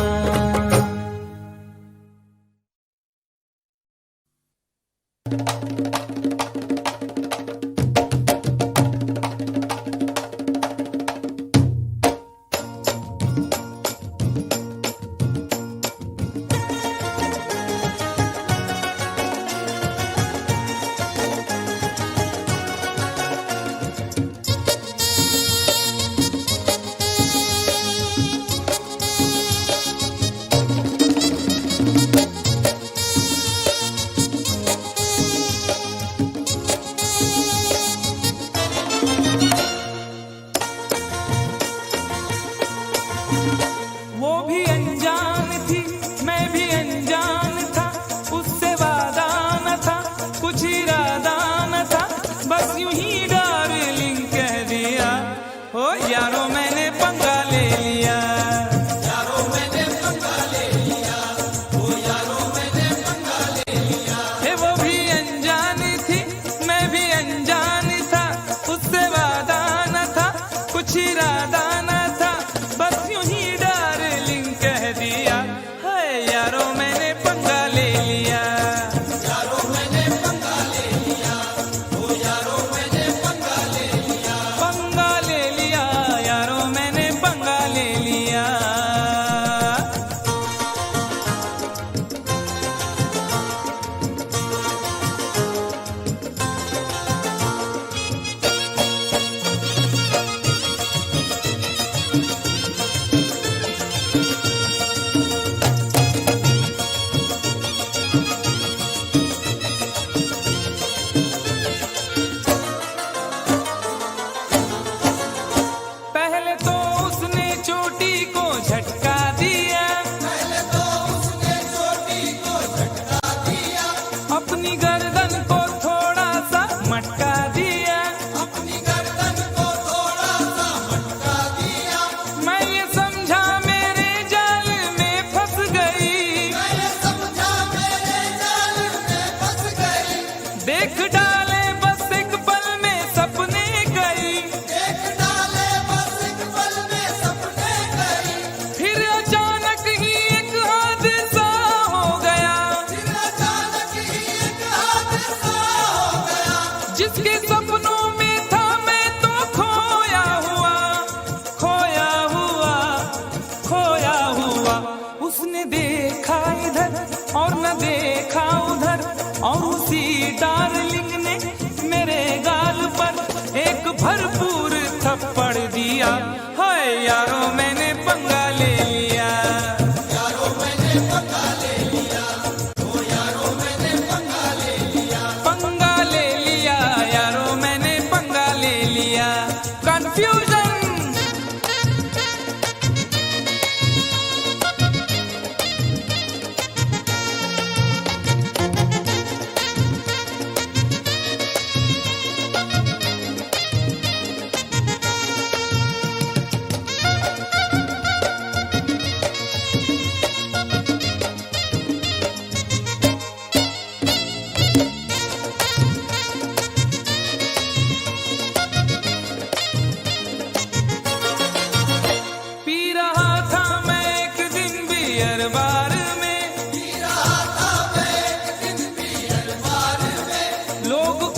वो भी अनजान थी, मैं भी अनजान था। उससे वादा न था, कुछ इरादा न था। बस यूं ही डार्लिंग कह दिया, ओ यारो मैंने पंगा ले लिया। यारो मैंने पंगा ले लिया, ओ यारो मैंने पंगा ले लिया। हे वो भी अनजान थी, मैं भी अनजान था। उससे वादा न था, कुछ इरादा न था। बस यूं ही डार्लिंग कह दिया, है यारो मैंने पंगा ले लिया। यारो मैंने पंगा ले लिया, ओ यारो मैंने पंगा ले लिया। पंगा ले लिया, यारो मैंने पंगा ले लिया। पहले तो उसने चोटी को झटका दिया, पहले तो उसने चोटी को झटका दिया। अपनी गर्दन को थोड़ा सा मटका दिया। अपनी गर्दन को थोड़ा सा मटका दिया। मैं ये समझा मेरे जाल में फंस गई। मैंने समझा मेरे जाल में फंस गई। देख डाले बस एक पल में सपने गई। देख डाले बस एक पल में सपने गई। फिर अचानक ही एक हादसा हो गया, फिर अचानक ही एक हादसा हो गया। जिसके सपनों में था मैं तो खोया हुआ, खोया हुआ, खोया हुआ। उसने देखा इधर और न देखा उधर, और उसी डार्लिंग ने मेरे गाल पर एक भरपूर थप्पड़ दिया। हाय यारो मैंने पंगा ले लिया। यारो मैंने पंगा ले लिया, ओ यारो मैंने पंगा ले लिया। पंगा ले लिया, यारो मैंने पंगा ले लिया। कंफ्यूजन।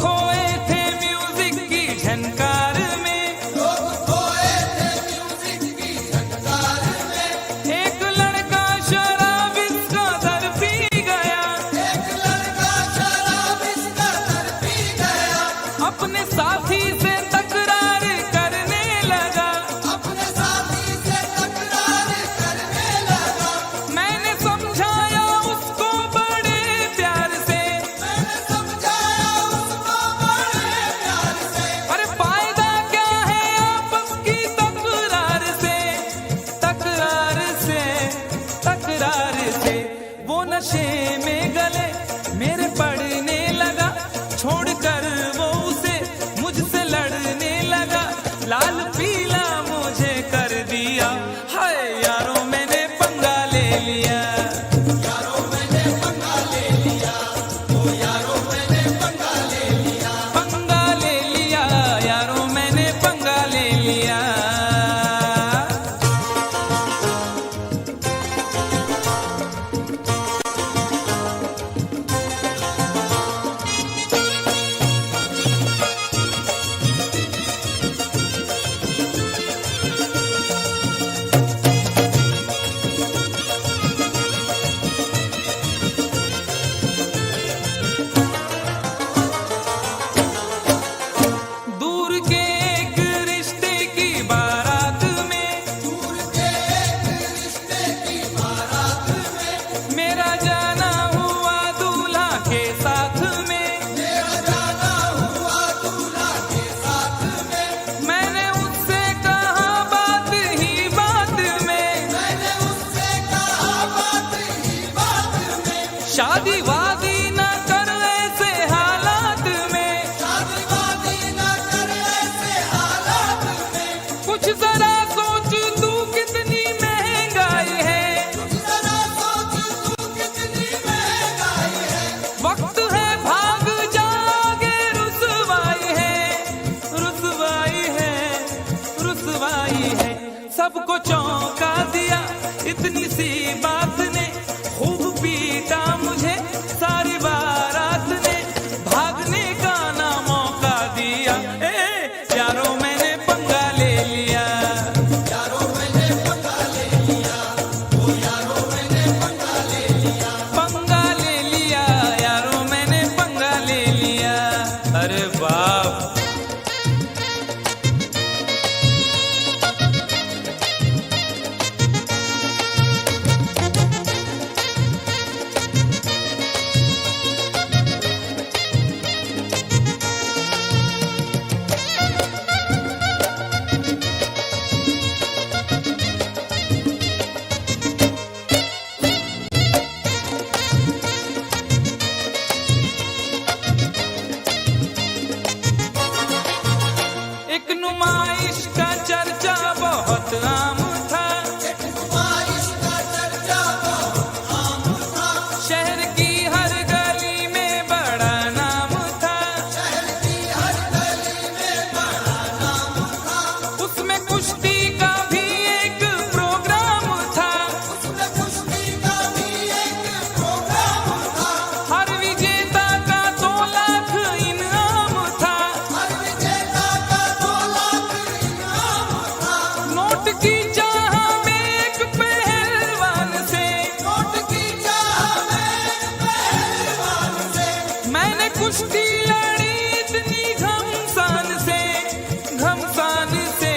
खोए थे म्यूजिक की झनकार में, लोग खोए थे म्यूजिक की झनकार में। एक लड़का शराब इसका दर पी गया, एक लड़का शराब इसका दर पी गया। अपने साथी से तकरार करने लगा, अपने साथी से तकरार करने लगा। मैंने समझाया उसको बड़े प्यार से, मैंने समझाया उसको बड़े प्यार से। अरे फायदा क्या है आपस की तकरार से, तकरार से, तकरार से। वो नशे में गले मेरे पड़ने लगा, छोड़कर वो उसे मुझसे लड़ने लगा, लाल पीला मुझे कर दिया। हाय यारों मैंने पंगा ले लिया, यारों मैंने पंगा ले लिया, ओ यारों मैंने पंगा ले लिया। पंगा ले लिया, यारों मैंने पंगा ले लिया। दूर के एक रिश्ते की बारात में, दूर के एक रिश्ते की बारात में। मेरा जाना हुआ दूल्हा के साथ में, मेरा जाना हुआ दूल्हा के साथ में। मैंने उससे कहा बात ही बात में, मैंने उससे कहा बात ही बात में। शादी वादी न कर ऐसे हालात में, शादी वादी न कर ऐसे हालात में। कुछ जरा सोच तू कितनी महंगाई है, जरा सोच तू कितनी महंगाई है। वक्त है भाग जागे, रुसवाई है, रुसवाई है, रुसवाई है। सबको चौंका दिया इतनी सी बात ने, खूब पीटा मुझे सारी बारात ने, भागने का ना मौका दिया। यारों मैंने पंगा ले लिया, यारों मैंने पंगा ले लिया, ओ यारों मैंने पंगा ले लिया। पंगा ले लिया, यारों मैंने पंगा ले लिया। अरे बाप, एक नुमाइश का चर्चा बहुत आम था, नुमाइश का चर्चा बहुत आम था। शहर की हर गली में बड़ा नाम था, शहर की हर गली में बड़ा नाम था। उसमें कुश्ती का भी एक प्रोग्राम था, उसमें कुश्ती का भी एक प्रोग्राम था। हर विजेता का 2 लाख इनाम था, हर विजेता का 2 लाख इनाम था। नोट की चाह में एक पहलवान से, नोट की चाह में एक पहलवान से। मैंने कुश्ती लड़ी इतनी घमसान से, घमसान से,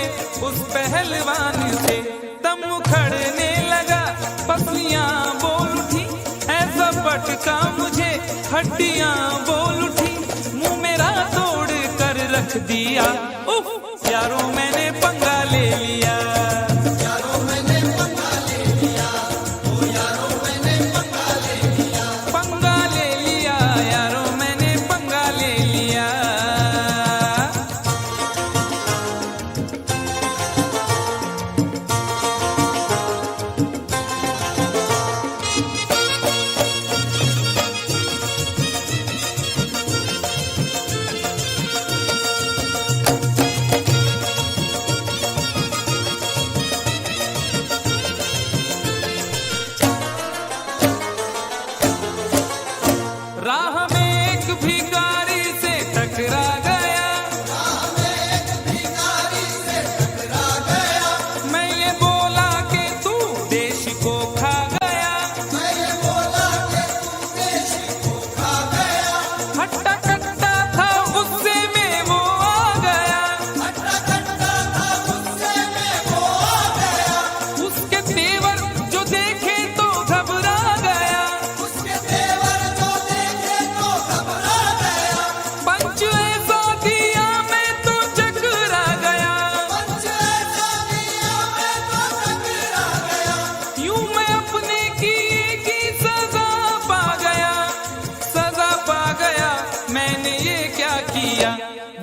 उस पहलवान से दम उखड़ने लगा, पसलियां बोल उठी, ऐसा पटका मुझे हड्डियां बोल उठी, मुंह मेरा तोड़ कर रख दिया। उफ, यारों मैंने पंगा ले लिया, यारों मैंने पंगा ले लिया, ओ यारों मैंने पंगा ले लिया। पंगा ले लिया, यारों मैंने पंगा ले लिया।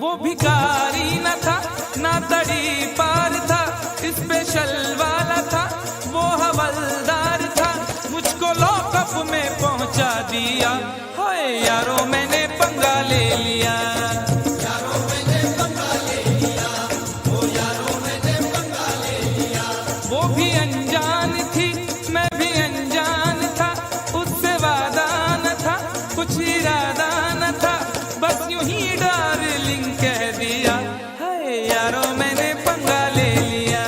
वो भिखारी न था ना तड़ी पार था, स्पेशल वाला था वो हवलदार था, मुझको लॉकअप में पहुंचा दिया। हाय यारो मैंने पंगा ले लिया, यारों मैंने पंगा ले लिया, ओ यारों मैंने पंगा ले लिया। वो भी अनजान थी मैं भी अनजान था, उससे वादा न था कुछ इरादा न था, बस यूं ही डार्लिंग कह दिया। हाय यारो मैंने पंगा ले लिया,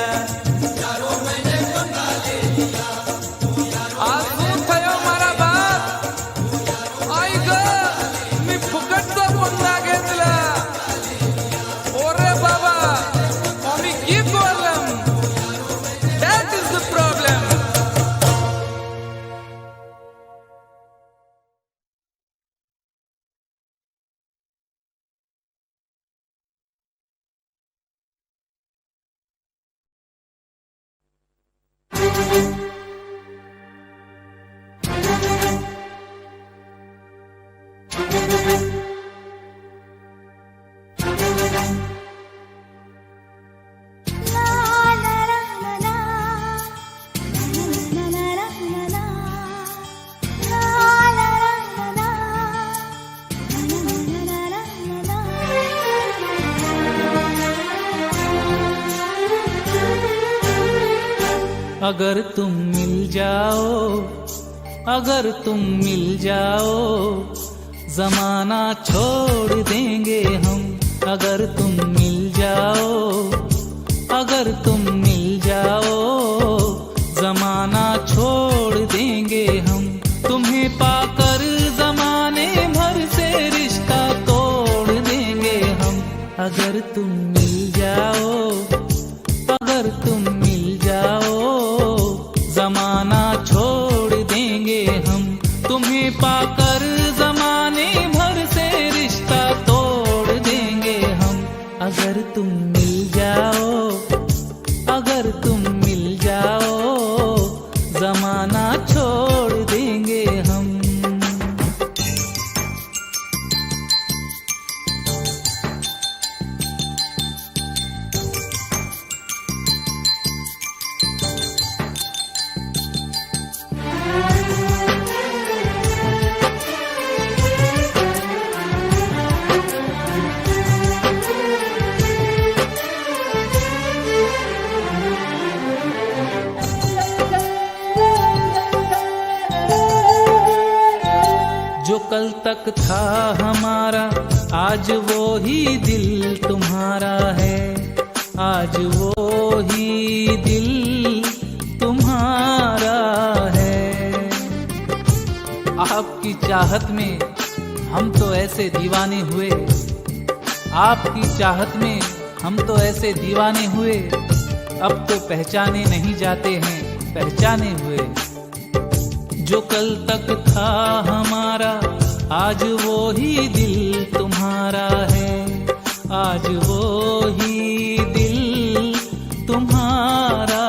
यारों मैंने पंगा ले लिया, आज શું થયો મારા બાપ? આઈ ગ मी फुकटचा पंगा घेतला. ओरे बाबा आम्ही की problem, that is the problem. अगर तुम मिल जाओ, अगर तुम मिल जाओ, जमाना छोड़ देंगे हम। अगर तुम मिल जाओ, अगर तुम मिल जाओ, जमाना छोड़ देंगे हम। तुम्हें पाकर जमाने भर से रिश्ता तोड़ देंगे हम। अगर तुम मिल जाओ, अगर तुम मिल जाओ, जमाना छोड़ देंगे हम। तुम्हें पाकर जमाने भर से रिश्ता तोड़ देंगे हम। अगर तुम मिल जाओ, अगर तुम मिल जाओ, जमाना छोड़ देंगे हम। जो कल तक था हमारा आज वो ही दिल तुम्हारा है। आज वो ही दिल तुम्हारा है। आपकी चाहत में हम तो ऐसे दीवाने हुए, आपकी चाहत में हम तो ऐसे दीवाने हुए, अब तो पहचाने नहीं जाते हैं पहचाने हुए। जो कल तक था हमारा आज वो ही दिल तुम्हारा है। आज वो ही दिल तुम्हारा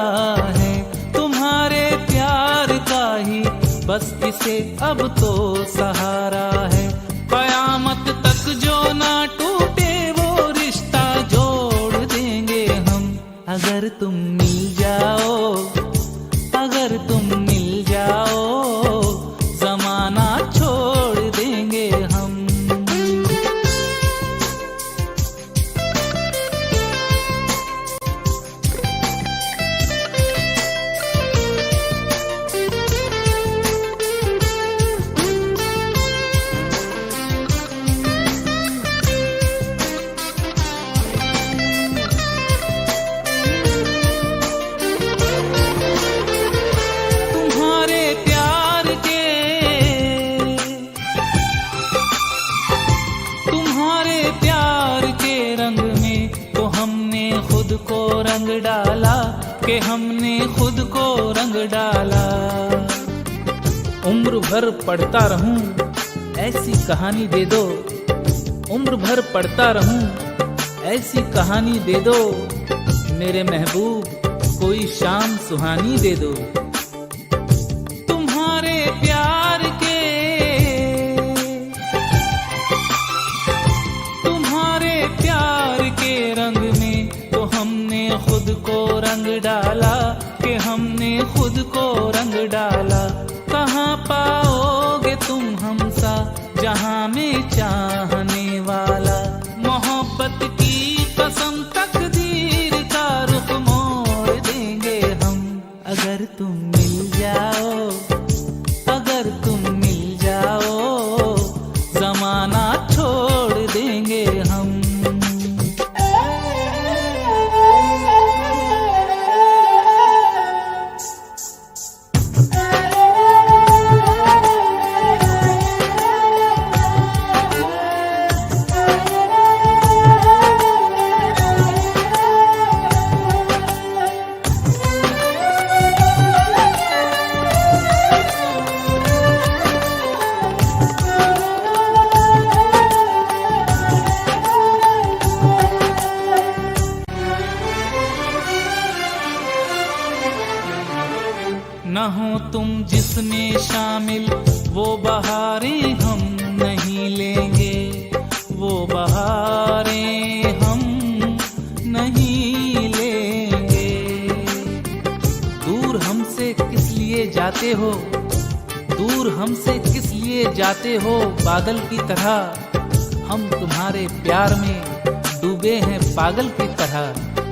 है। तुम्हारे प्यार का ही बस इसे अब तो सहारा है। कयामत तक जो ना टूटे वो रिश्ता जोड़ देंगे हम। अगर तुम मिल जाओ, अगर तुम मिल जाओ, जमाना छोड़ देंगे हम। रंग डाला कि हमने खुद को रंग डाला। उम्र भर पढ़ता रहूं ऐसी कहानी दे दो। उम्र भर पढ़ता रहूं ऐसी कहानी दे दो। मेरे महबूब कोई शाम सुहानी दे दो। तुम्हारे प्यार के, तुम्हारे प्यार खुद को रंग डाला, कि हमने खुद को रंग डाला। कहाँ पाओगे तुम हमसा जहाँ में चाहने वाला। मोहब्बत की कसम तकदीर का रुख मोड़ देंगे हम, अगर तुम मिल जाओ, अगर तुम मिल जाओ, जमाना छोड़ देंगे हम। न हो तुम जिसमें शामिल, वो बहारें हम नहीं लेंगे, वो बहारें हम नहीं लेंगे। दूर हमसे किस लिए जाते हो, दूर हमसे किस लिए जाते हो बादल की तरह। हम तुम्हारे प्यार में डूबे हैं पागल की तरह।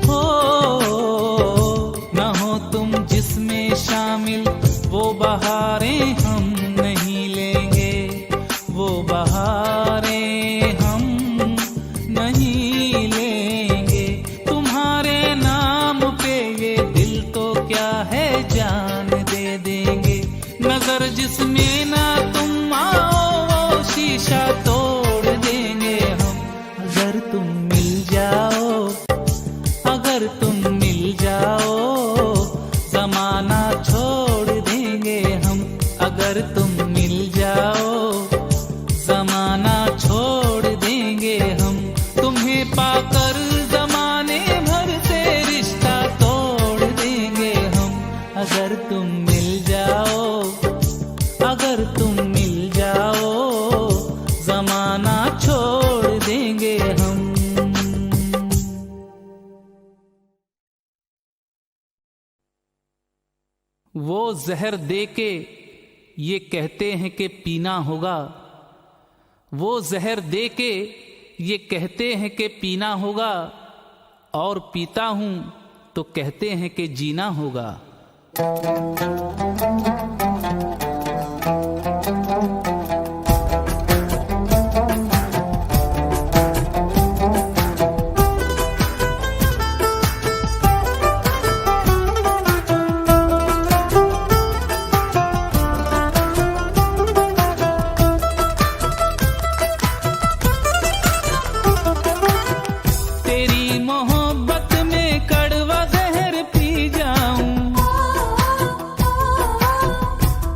हो न हो तुम जिसमें शामिल, वो बहारें हम नहीं लेंगे, वो बहारें हम नहीं लेंगे। तुम्हारे नाम पे ये दिल तो क्या है जान दे देंगे। नजर जिसमें ना तुम आओ, वो शीशा तोड़ देंगे हम, अगर तुम मिल जाओ, अगर तुम मिल जाओ, जमाना छोड़ देंगे हम, अगर तुम मिल जाओ, जमाना छोड़ देंगे हम। तुम्हें पाकर जमाने भर से रिश्ता तोड़ देंगे हम, अगर तुम मिल जाओ, अगर तुम मिल जाओ, जमाना छोड़ देंगे हम। वो जहर दे के ये कहते हैं कि पीना होगा, वो जहर दे के ये कहते हैं कि पीना होगा, और पीता हूं तो कहते हैं कि जीना होगा।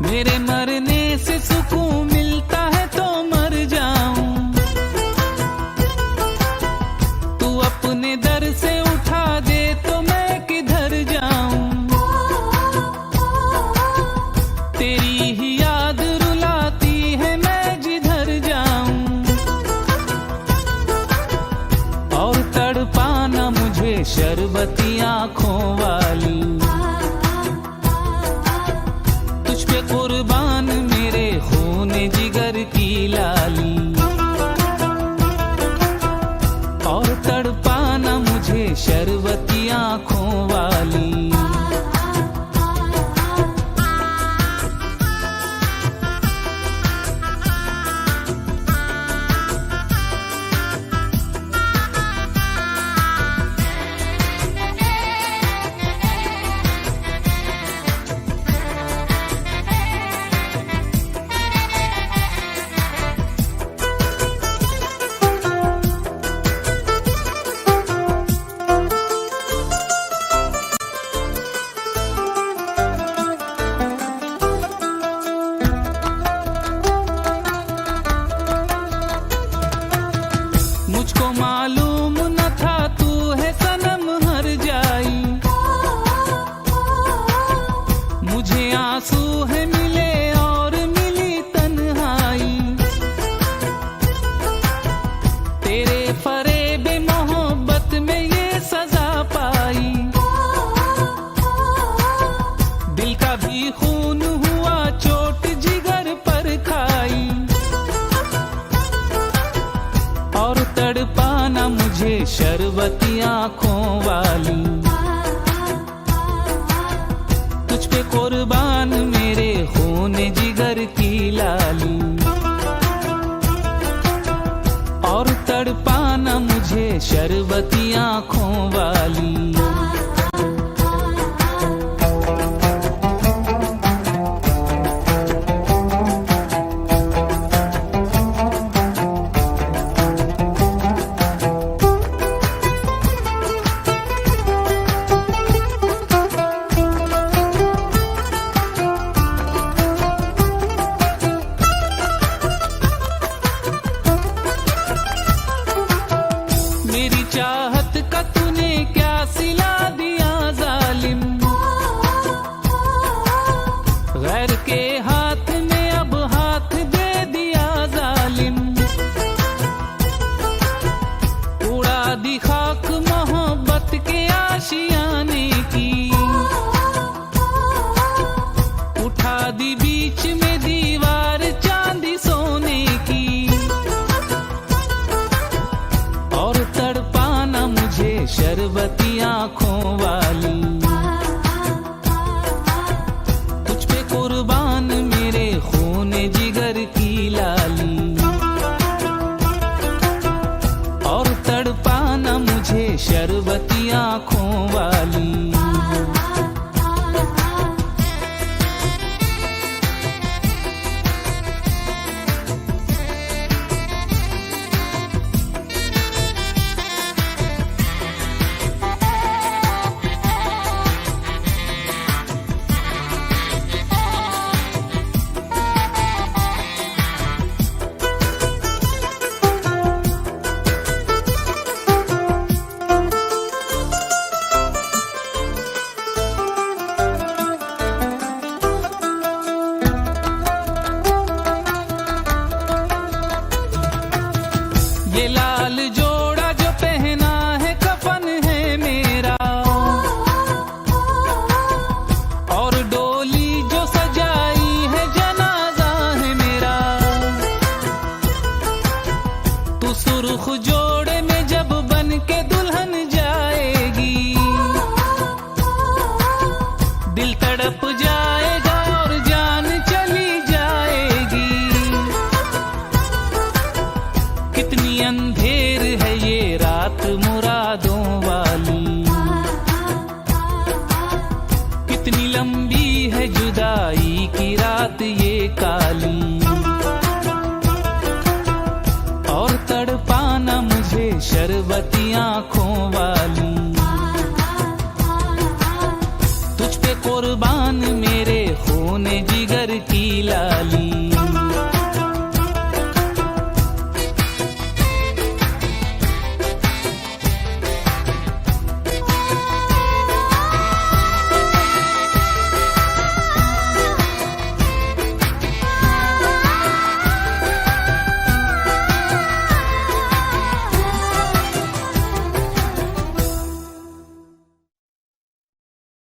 मेरे मरने से सुकून मिलता है तो मर जाऊं, तू अपने दर से उठा दे तो मैं किधर जाऊं। तेरी ही याद रुलाती है मैं जिधर जाऊं, और तड़पाना मुझे शरबती आंखों वाली। कुर्बान मेरे खून जिगर की लाली, और तड़पाना मुझे शरबती आंखों वाली। मुझको मालूम न था तू है सनम हर जाई, मुझे आंसू है मिले और मिली तन्हाई। तेरे फरेब मोहब्बत में ये सजा पाई, शरबती आंखों वाली, तुझ पे कुर्बान मेरे खून जिगर की लाली, और तड़पाना मुझे शरबती आंखों वाली। मेरी चाहत का तूने क्या सिला दिया जालिम, गैर के हाथ में अब हाथ दे दिया जालिम, उड़ा दी खाक मोहब्बत के आशियाने की, उठा दी बीच में दीवार चांदी सोने की, और तड़पाना मुझे शरबती आंखों वाली, तुझ पे कुर्बान मेरे खून जिगर की लाली, और तड़पाना मुझे शरबती आंखों वाली। ये लाल जोड़ा जो पहना है कफन है मेरा, और डोली जो सजाई है जनाजा है मेरा, तू सुर्ख जोड़े में जब बन के दुल्हन जाएगी, दिल तड़प जाएगा और जान चली जाएगी, कितनी अंधेर है ये रात मुरादों वाली, कितनी लंबी है जुदाई की रात ये काली, और तड़पाना मुझे शरबती आंखों वाली, तुझ पे कुर्बान